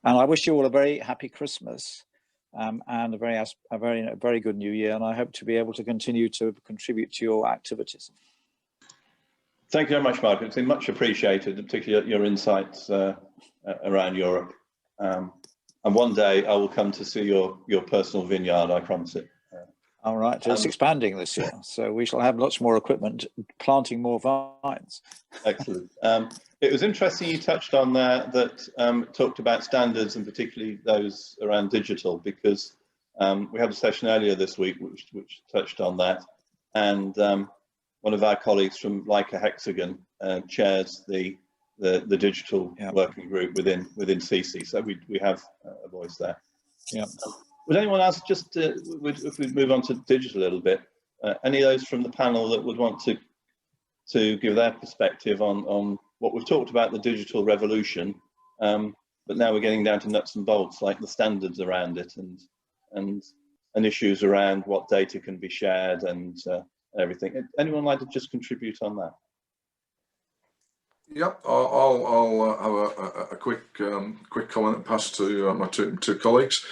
And I wish you all a very happy Christmas and a very good New Year, and I hope to be able to continue to contribute to your activities. Thank you very much, Mark. It's been much appreciated, particularly your insights around Europe. And one day I will come to see your personal vineyard, I promise it. All right, it's expanding this year, so we shall have lots more equipment, planting more vines. Excellent. It was interesting you touched on there that talked about standards, and particularly those around digital, because we had a session earlier this week which touched on that, and one of our colleagues from Leica Hexagon chairs the digital working group within CC, so we have a voice there. Yeah. Would anyone else, just if we move on to digital a little bit, any of those from the panel that would want to give their perspective on what we've talked about, the digital revolution, but now we're getting down to nuts and bolts, like the standards around it and issues around what data can be shared and everything. Anyone like to just contribute on that? Yep, I'll have a quick comment and pass to my two colleagues.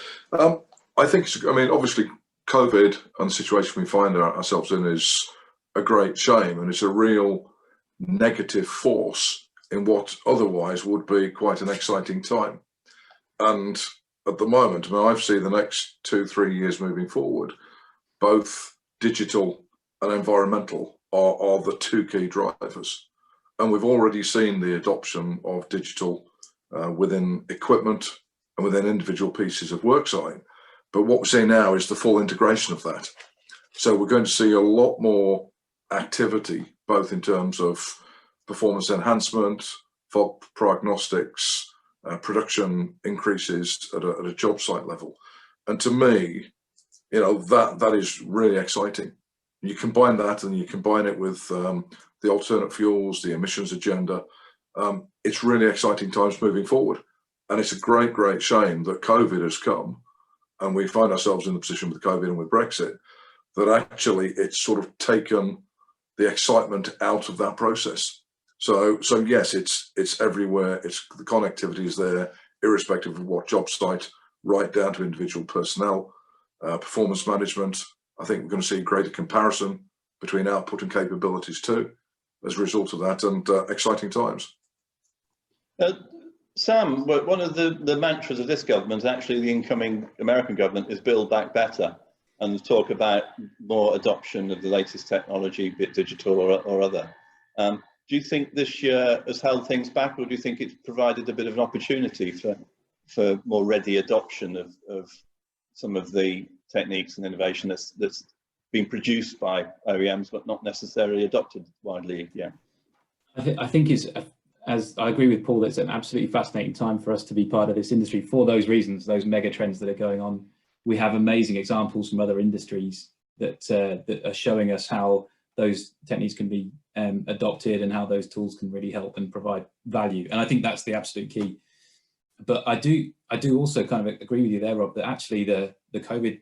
I think, I mean, obviously COVID and the situation we find ourselves in is a great shame, and it's a real negative force in what otherwise would be quite an exciting time. And at the moment, I mean, I see the next 2-3 years moving forward, both digital and environmental are the two key drivers. And we've already seen the adoption of digital within equipment and within individual pieces of worksite. But what we're seeing now is the full integration of that. So we're going to see a lot more activity, both in terms of performance enhancement, fault prognostics, production increases at a job site level. And to me, you know, that is really exciting. You combine that and you combine it with the alternate fuels, the emissions agenda. It's really exciting times moving forward. And it's a great shame that COVID has come, and we find ourselves in the position with COVID and with Brexit, that actually it's sort of taken the excitement out of that process. So yes, it's everywhere. The connectivity is there, irrespective of what job site, right down to individual personnel, performance management. I think we're going to see greater comparison between output and capabilities too, as a result of that, and exciting times. Sam, one of the mantras of this government, actually the incoming American government, is Build Back Better, and talk about more adoption of the latest technology, be it digital or other. Do you think this year has held things back, or do you think it's provided a bit of an opportunity for more ready adoption of some of the techniques and innovation that's been produced by OEMs but not necessarily adopted widely? Yeah, I think it's, as I agree with Paul, it's an absolutely fascinating time for us to be part of this industry for those reasons, those mega trends that are going on. We have amazing examples from other industries that are showing us how those techniques can be adopted and how those tools can really help and provide value. And I think that's the absolute key. But I do also kind of agree with you there, Rob, that actually the COVID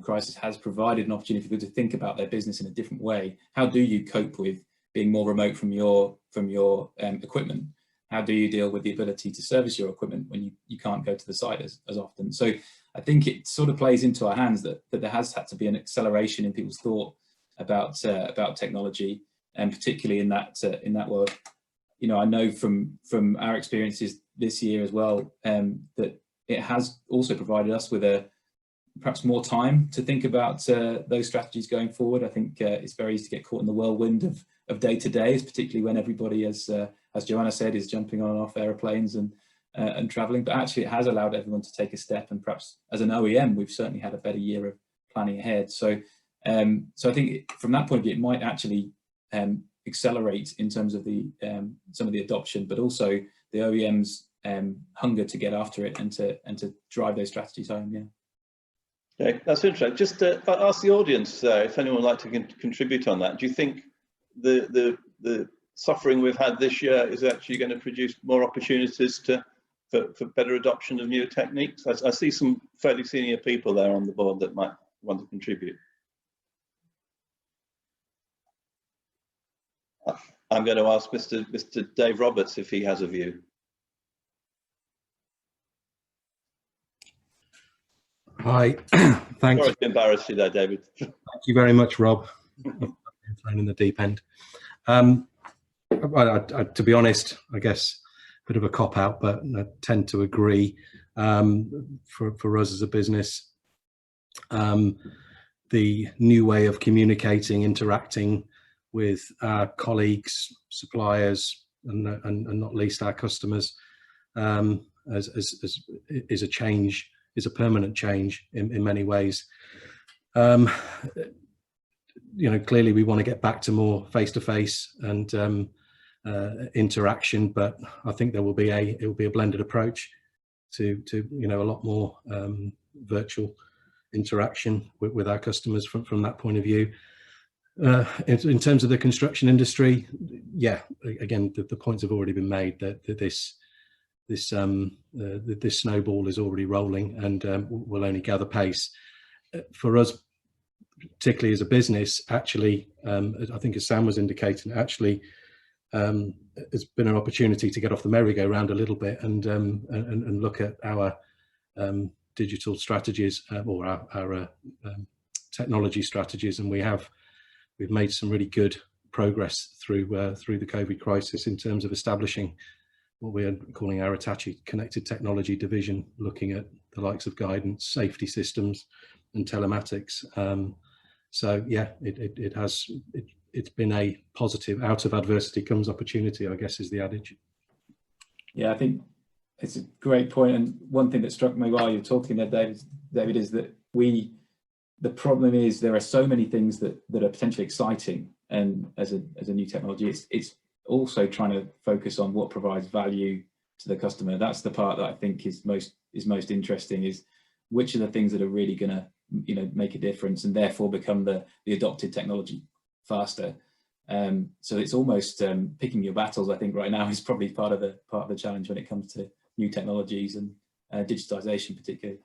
crisis has provided an opportunity for people to think about their business in a different way. How do you cope with being more remote from your equipment? How do you deal with the ability to service your equipment when you can't go to the site as often? So I think it sort of plays into our hands that there has had to be an acceleration in people's thought about technology, and particularly in that world. You know, I know from our experiences this year as well, that it has also provided us with perhaps more time to think about those strategies going forward. I think it's very easy to get caught in the whirlwind of day-to-days, particularly when everybody, as Joanna said, is jumping on and off aeroplanes and traveling. But actually it has allowed everyone to take a step, and perhaps as an OEM we've certainly had a better year of planning ahead. So so I think from that point of view it might actually accelerate in terms of the some of the adoption, but also the OEMs hunger to get after it and to drive those strategies home. Yeah. Okay, that's interesting. Just ask the audience if anyone would like to contribute on that. Do you think the suffering we've had this year is actually going to produce more opportunities for better adoption of new techniques? I see some fairly senior people there on the board that might want to contribute. I'm going to ask Mr. Dave Roberts if he has a view. Hi, thanks. Sorry to embarrass you there, David. Thank you very much, Rob. Thrown in the deep end. To be honest, I guess a bit of a cop out, but I tend to agree. For us as a business, the new way of communicating, interacting with our colleagues, suppliers, and not least our customers, is a change. Is a permanent change in many ways. You know, clearly we want to get back to more face-to-face and interaction, but I think it will be a blended approach to you know, a lot more virtual interaction with our customers from that point of view. In terms of the construction industry, yeah, again the points have already been made that this snowball is already rolling and will only gather pace. For us, particularly as a business, actually, I think as Sam was indicating, actually, it's been an opportunity to get off the merry-go-round a little bit and look at our digital strategies or our technology strategies, and we've made some really good progress through the COVID crisis in terms of establishing what we are calling our Hitachi Connected Technology division, looking at the likes of guidance, safety systems, and telematics. So yeah, it's been a positive. Out of adversity comes opportunity, I guess, is the adage. Yeah, I think it's a great point. And one thing that struck me while you're talking there, David, is that the problem is there are so many things that are potentially exciting, and as a new technology, it's also trying to focus on what provides value to the customer. That's the part that I think is most interesting, is which are the things that are really going to, you know, make a difference and therefore become the adopted technology faster. So it's almost picking your battles. I think right now is probably part of the challenge when it comes to new technologies and digitization particularly.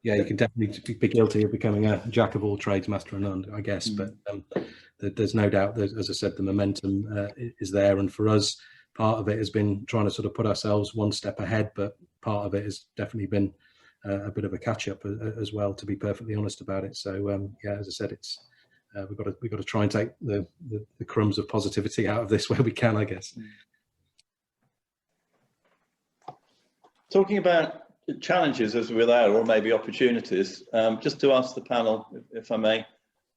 Yeah, you can definitely be guilty of becoming a jack of all trades, master of none, I guess. But there's no doubt, as I said, the momentum is there. And for us, part of it has been trying to sort of put ourselves one step ahead, but part of it has definitely been a bit of a catch-up as well, to be perfectly honest about it. So yeah, as I said, it's we've got to try and take the crumbs of positivity out of this where we can, I guess. Talking about challenges as we're there, or maybe opportunities, just to ask the panel, if I may,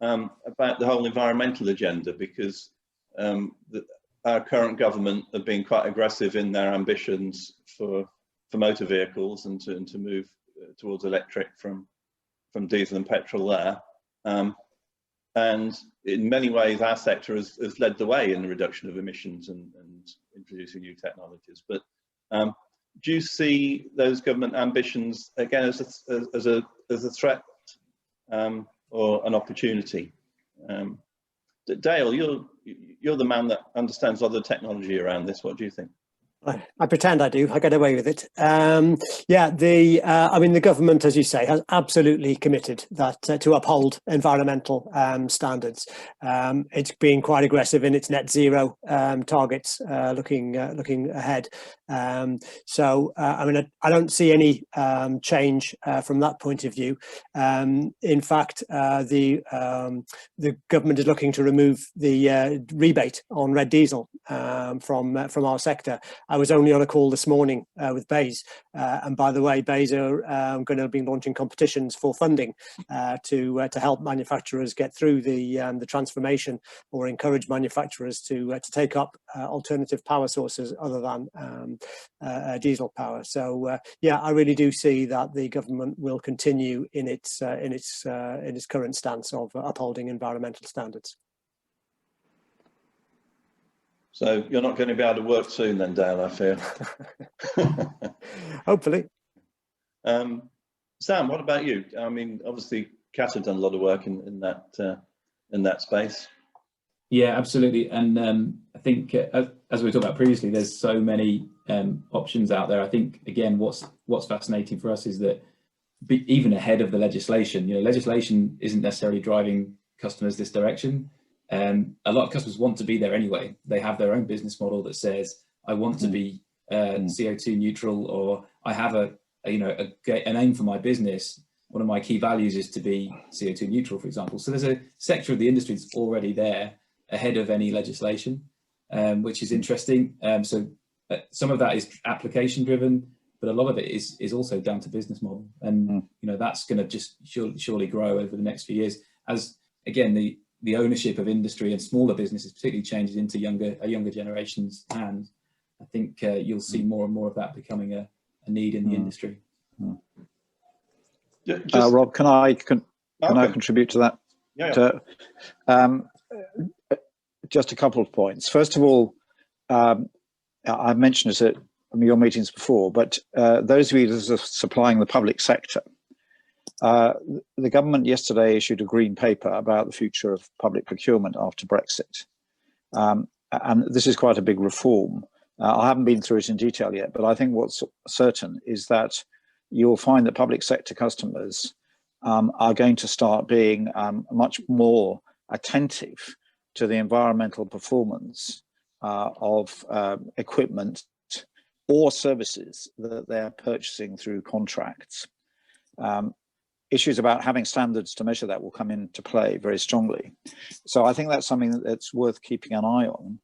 about the whole environmental agenda, because our current government have been quite aggressive in their ambitions for motor vehicles and to move towards electric from diesel and petrol there. And in many ways, our sector has led the way in the reduction of emissions and introducing new technologies. But do you see those government ambitions again as a threat or an opportunity? Dale, you're the man that understands all the technology around this. What do you think? I pretend I do. I get away with it. Yeah, I mean, the government, as you say, has absolutely committed that to uphold environmental standards. It's been quite aggressive in its net zero targets, looking ahead. So, I mean, I don't see any change from that point of view. In fact, the government is looking to remove the rebate on red diesel from our sector. I was only on a call this morning with BEIS, and by the way, BEIS are going to be launching competitions for funding to help manufacturers get through the transformation, or encourage manufacturers to take up alternative power sources other than diesel power. So yeah, I really do see that the government will continue in its current stance of upholding environmental standards. So you're not going to be able to work soon then, Dale, I fear. Hopefully. Sam, what about you? I mean, obviously Cat have done a lot of work in that space. Yeah, absolutely. And I think, as we were talking about previously, there's so many options out there. I think, again, what's fascinating for us is that even ahead of the legislation, legislation isn't necessarily driving customers this direction. A lot of customers want to be there anyway. They have their own business model that says, I want to be CO2 neutral, or I have an aim for my business. One of my key values is to be CO2 neutral, for example. So there's a sector of the industry that's already there ahead of any legislation, which is interesting. So some of that is application driven, but a lot of it is also down to business model. And that's going to just surely grow over the next few years as, again, the ownership of industry and smaller businesses particularly changes into younger generations, and I think you'll see more and more of that becoming a need in the industry. Rob, can I contribute to that? Yeah. Just a couple of points. First of all, I mentioned it at your meetings before, but those of you that are supplying the public sector, the government yesterday issued a green paper about the future of public procurement after Brexit. And this is quite a big reform. I haven't been through it in detail yet, but I think what's certain is that you'll find that public sector customers are going to start being much more attentive to the environmental performance of equipment or services that they're purchasing through contracts. Issues about having standards to measure that will come into play very strongly. So I think that's something that's worth keeping an eye on.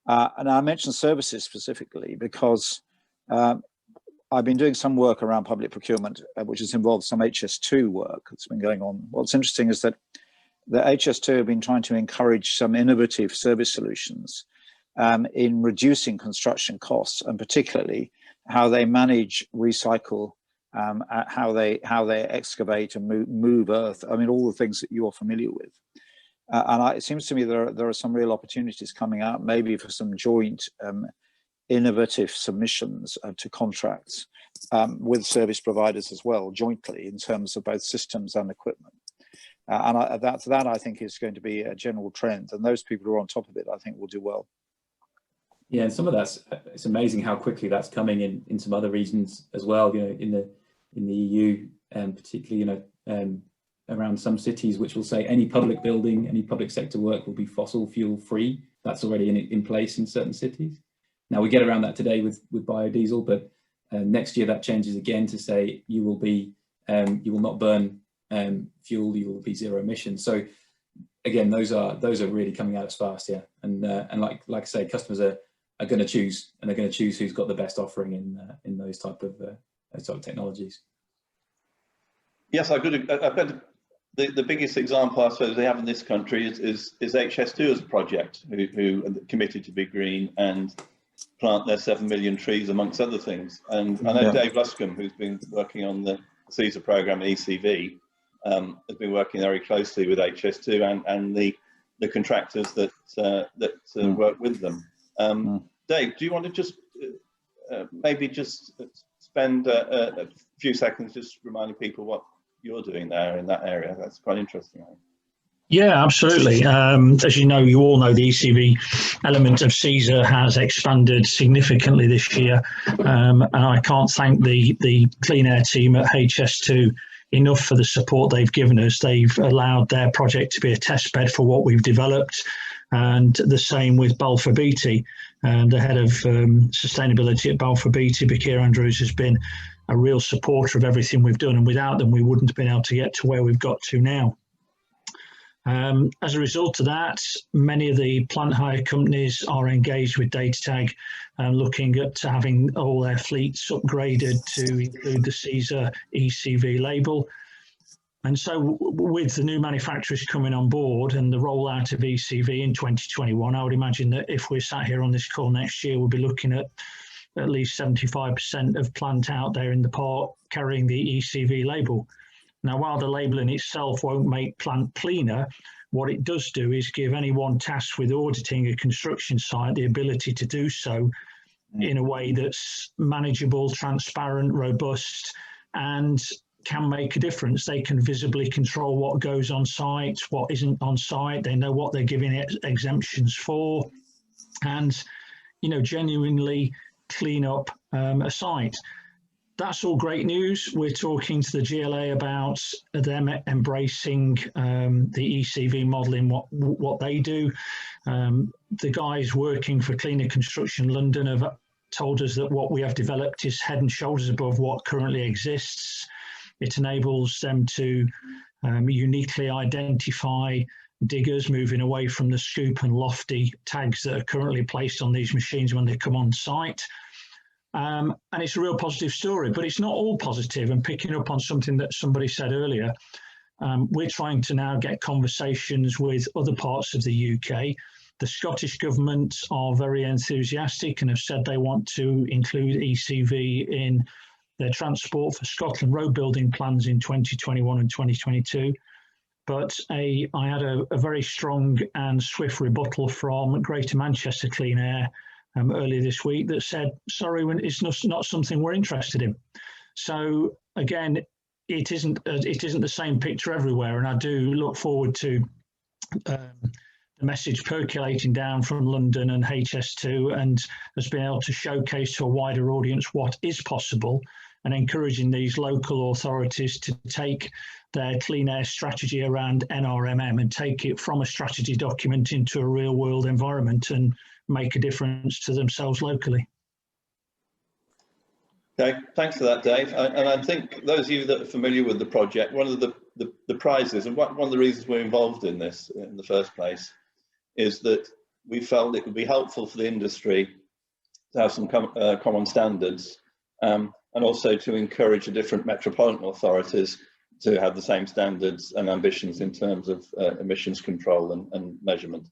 And I mentioned services specifically because I've been doing some work around public procurement, which has involved some HS2 work that's been going on. What's interesting is that the HS2 have been trying to encourage some innovative service solutions in reducing construction costs, and particularly how they manage, recycle, how they excavate and move earth. I mean, all the things that you're familiar with. And it seems to me there are some real opportunities coming out, maybe for some joint innovative submissions to contracts with service providers as well, jointly, in terms of both systems and equipment. And that I think is going to be a general trend, and those people who are on top of it, I think, will do well. Yeah, and some of it's amazing how quickly that's coming in some other regions as well. In the EU, particularly, around some cities, which will say any public building, any public sector work will be fossil fuel free. That's already in place in certain cities. Now we get around that today with biodiesel, but next year that changes again to say you will not burn fuel, you will be zero emissions. So again, those are really coming out as fast, yeah. And like I say, customers are going to choose, and they're going to choose who's got the best offering in those type of technologies. Yes, I bet the biggest example I suppose they have in this country is HS2 as a project who are committed to be green and plant their 7 million trees amongst other things. And I know Dave Luscombe, who's been working on the CESA program at ECV, has been working very closely with HS2 and the contractors that work with them. Dave, do you want to just maybe just spend a few seconds just reminding people what you're doing there in that area? That's quite interesting. Yeah, absolutely. As you know, you all know the ECV element of CESA has expanded significantly this year. And I can't thank the Clean Air team at HS2 enough for the support they've given us. They've allowed their project to be a test bed for what we've developed. And the same with Balfour Beatty. The head of sustainability at Balfour Beatty, Bakir Andrews, has been a real supporter of everything we've done. And without them, we wouldn't have been able to get to where we've got to now. As a result of that, many of the plant hire companies are engaged with Datatag, looking at having all their fleets upgraded to include the CEA ECV label. And so with the new manufacturers coming on board and the rollout of ECV in 2021, I would imagine that if we're sat here on this call next year, we'll be looking at least 75% of plant out there in the park carrying the ECV label. Now, while the labelling itself won't make plant cleaner, what it does do is give anyone tasked with auditing a construction site the ability to do so in a way that's manageable, transparent, robust, and can make a difference. They can visibly control what goes on site, what isn't on site. They know what they're giving exemptions for, and, you know, genuinely clean up a site. That's all great news. We're talking to the GLA about them embracing the ECV model in what they do. The guys working for Cleaner Construction London have told us that what we have developed is head and shoulders above what currently exists. It enables them to uniquely identify diggers moving away from the scoop and lofty tags that are currently placed on these machines when they come on site. And it's a real positive story, but it's not all positive. And picking up on something that somebody said earlier, we're trying to now get conversations with other parts of the UK. The Scottish government are very enthusiastic and have said they want to include ECV in their Transport for Scotland road building plans in 2021 and 2022. But I had a very strong and swift rebuttal from Greater Manchester Clean Air earlier this week that said, sorry, it's not something we're interested in. So again, it isn't the same picture everywhere, and I do look forward to the message percolating down from London and HS2 and has been able to showcase to a wider audience what is possible, and encouraging these local authorities to take their clean air strategy around NRMM and take it from a strategy document into a real world environment and make a difference to themselves locally. Okay, thanks for that, Dave. And I think those of you that are familiar with the project, one of the prizes and one of the reasons we're involved in this in the first place is that we felt it would be helpful for the industry to have some common standards, and also to encourage the different metropolitan authorities to have the same standards and ambitions in terms of emissions control and measurement,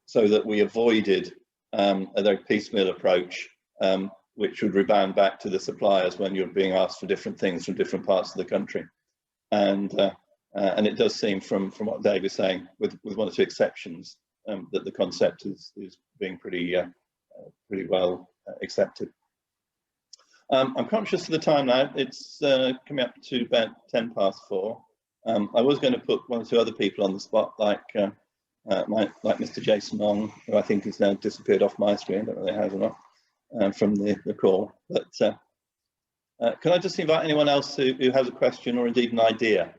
so that we avoided a very piecemeal approach, which would rebound back to the suppliers when you're being asked for different things from different parts of the country. And it does seem from what Dave is saying, with one or two exceptions, that the concept is being pretty well accepted. I'm conscious of the time now. It's coming up to about 4:10. I was going to put one or two other people on the spot, like Mr. Jason Ong, who I think has now disappeared off my screen. I don't know if he has or not, from the call. But can I just invite anyone else who has a question or indeed an idea?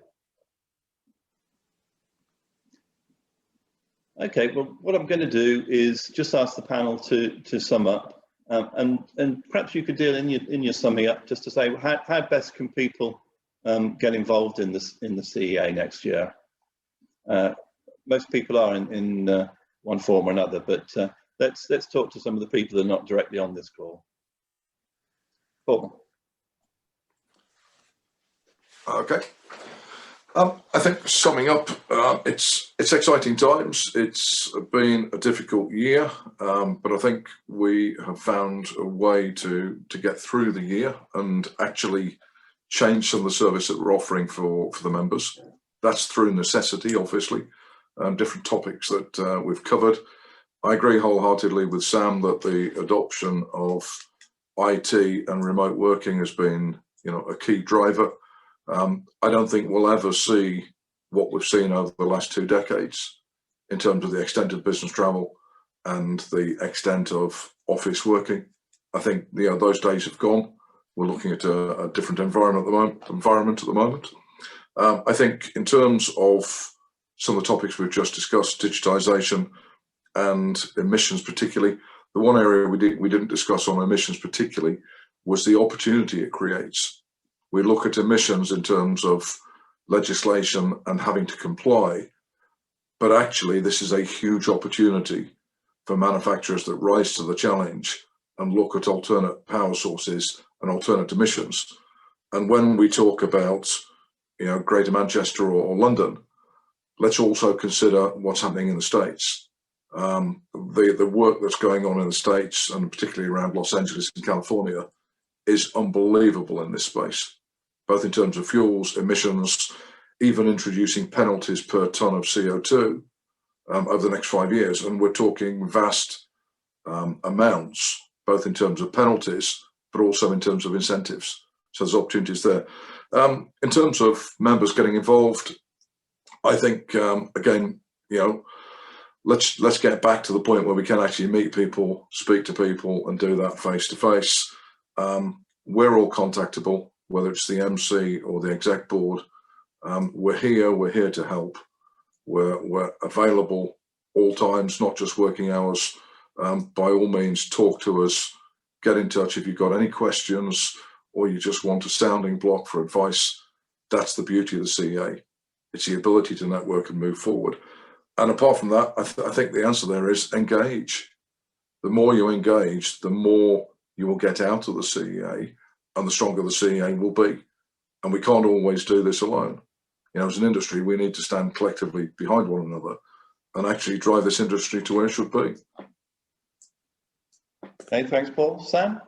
Okay, well, what I'm going to do is just ask the panel to sum up. And perhaps you could deal in your summing up just to say, well, how best can people get involved in the CEA next year? Most people are in one form or another, but let's talk to some of the people that are not directly on this call. Paul. Okay. I think summing up, it's exciting times. It's been a difficult year, but I think we have found a way to get through the year and actually change some of the service that we're offering for the members. That's through necessity, obviously, different topics that we've covered. I agree wholeheartedly with Sam that the adoption of IT and remote working has been, a key driver. I don't think we'll ever see what we've seen over the last 2 decades in terms of the extent of business travel and the extent of office working. I think those days have gone. We're looking at a different environment at the moment. I think in terms of some of the topics we've just discussed, digitisation and emissions particularly, the one area we didn't discuss on emissions particularly was the opportunity it creates. We look at emissions in terms of legislation and having to comply, but actually this is a huge opportunity for manufacturers that rise to the challenge and look at alternate power sources and alternate emissions. And when we talk about, you know, Greater Manchester or London, let's also consider what's happening in the States. The work that's going on in the States, and particularly around Los Angeles and California, is unbelievable in this space, both in terms of fuels, emissions, even introducing penalties per ton of CO2 over the next 5 years. And we're talking vast amounts, both in terms of penalties, but also in terms of incentives. So there's opportunities there. In terms of members getting involved, I think, again, you know, let's get back to the point where we can actually meet people, speak to people, and do that face to face. We're all contactable, whether it's the MC or the exec board. We're here to help. We're available all times, not just working hours. By all means, talk to us, get in touch if you've got any questions or you just want a sounding block for advice. That's the beauty of the CEA. It's the ability to network and move forward. And apart from that, I think the answer there is engage. The more you engage, the more you will get out of the CEA, and the stronger the CEA will be. And we can't always do this alone. You know, as an industry, we need to stand collectively behind one another and actually drive this industry to where it should be. Okay, thanks, Paul. Sam?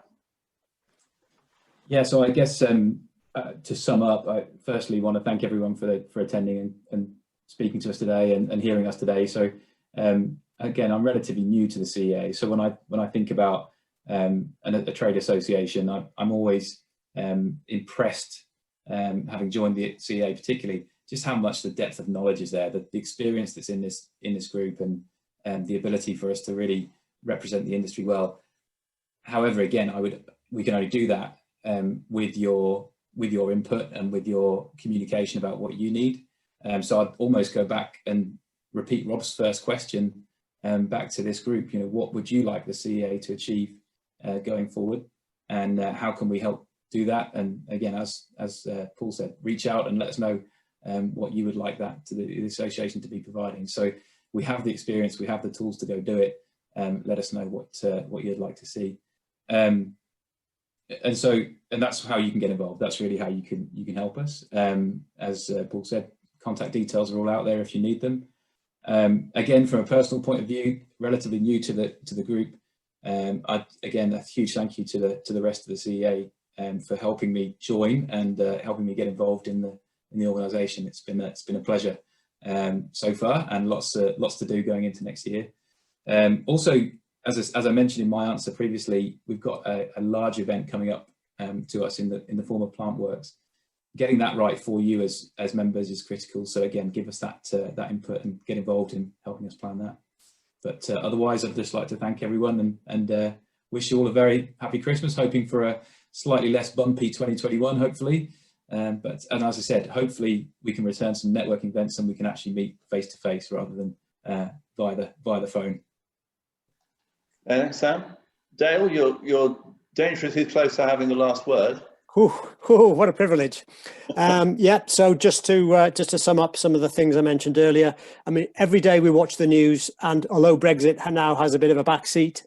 Yeah, so I guess to sum up, I firstly want to thank everyone for attending and speaking to us today and hearing us today. So again, I'm relatively new to the CEA. So when I think about a trade association, I'm always impressed, having joined the CEA particularly, just how much the depth of knowledge is there, the experience that's in this group, and the ability for us to really represent the industry well. However, again, we can only do that with your input and with your communication about what you need. So I'd almost go back and repeat Rob's first question back to this group. You know, what would you like the CEA to achieve going forward, and how can we help do that? And again, as Paul said, reach out and let us know what you would like that to the association to be providing. So we have the experience, we have the tools to go do it. Let us know what you'd like to see. And that's how you can get involved. That's really how you can help us. As Paul said, contact details are all out there if you need them. Again, from a personal point of view, relatively new to the group. Again, a huge thank you to the rest of the CEA for helping me join and helping me get involved in the organisation. It's been a pleasure so far, and lots to do going into next year. Also, as I mentioned in my answer previously, we've got a large event coming up to us in the form of Plant Works. Getting that right for you as members is critical. So again, give us that input and get involved in helping us plan that. But otherwise, I'd just like to thank everyone and wish you all a very happy Christmas, hoping for a slightly less bumpy 2021, hopefully. And as I said, hopefully we can return some networking events and we can actually meet face to face rather than via the phone. Thanks, Sam. Dale, you're dangerously close to having the last word. What a privilege. Yeah, so just to sum up some of the things I mentioned earlier, I mean, every day we watch the news, and although Brexit now has a bit of a backseat,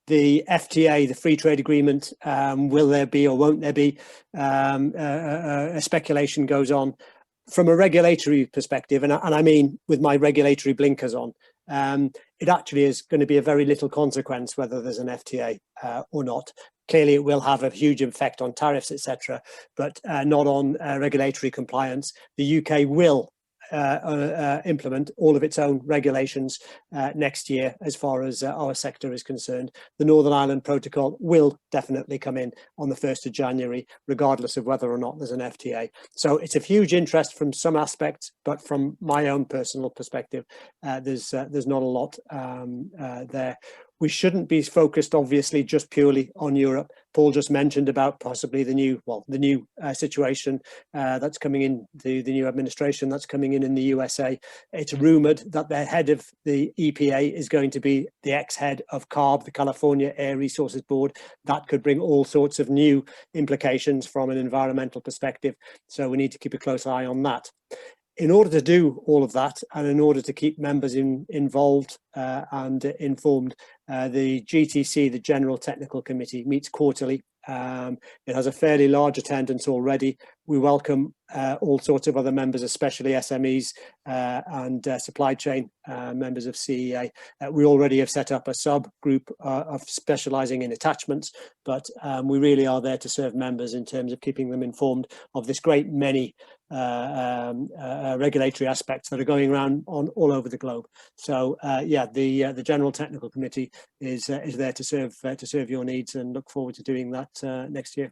the FTA, the free trade agreement, will there be or won't there be, a speculation goes on. From a regulatory perspective, and I mean with my regulatory blinkers on, it actually is going to be a very little consequence whether there's an FTA or not. Clearly, it will have a huge effect on tariffs, etc., but not on regulatory compliance. The UK will implement all of its own regulations next year as far as our sector is concerned. The Northern Ireland Protocol will definitely come in on the 1st of January, regardless of whether or not there's an FTA. So it's of huge interest from some aspects, but from my own personal perspective, there's not a lot there. We shouldn't be focused, obviously, just purely on Europe. Paul just mentioned about possibly the new situation that's coming in, the new administration that's coming in the USA. It's rumoured that the head of the EPA is going to be the ex-head of CARB, the California Air Resources Board. That could bring all sorts of new implications from an environmental perspective. So we need to keep a close eye on that. in order to do all of that, and in order to keep members involved and informed, the GTC, the General Technical Committee, meets quarterly. It has a fairly large attendance already. We welcome all sorts of other members, especially SMEs and supply chain members of CEA. We already have set up a subgroup of specialising in attachments, but we really are there to serve members in terms of keeping them informed of this great many regulatory aspects that are going around all over the globe. So yeah, the General Technical Committee is there to serve your needs, and look forward to doing that next year.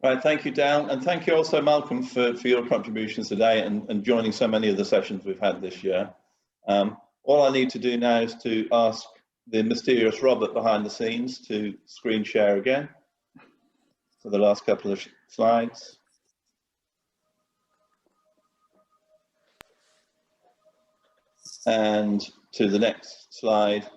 Right, thank you, Dale, and thank you also, Malcolm, for your contributions today and joining so many of the sessions we've had this year. All I need to do now is to ask the mysterious Robert behind the scenes to screen share again for the last couple of slides. And to the next slide,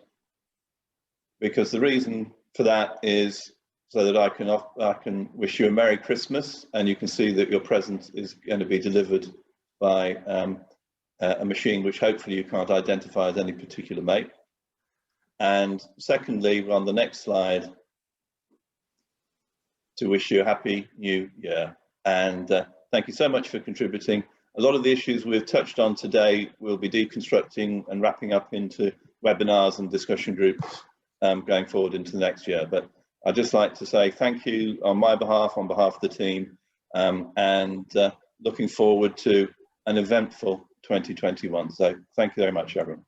because the reason for that is so that I can wish you a Merry Christmas, and you can see that your present is going to be delivered by a machine which hopefully you can't identify as any particular make. And secondly, on the next slide, to wish you a Happy New Year. And thank you so much for contributing. A lot of the issues we've touched on today will be deconstructing and wrapping up into webinars and discussion groups going forward into the next year. But I'd just like to say thank you on my behalf, on behalf of the team, and looking forward to an eventful 2021. So thank you very much, everyone.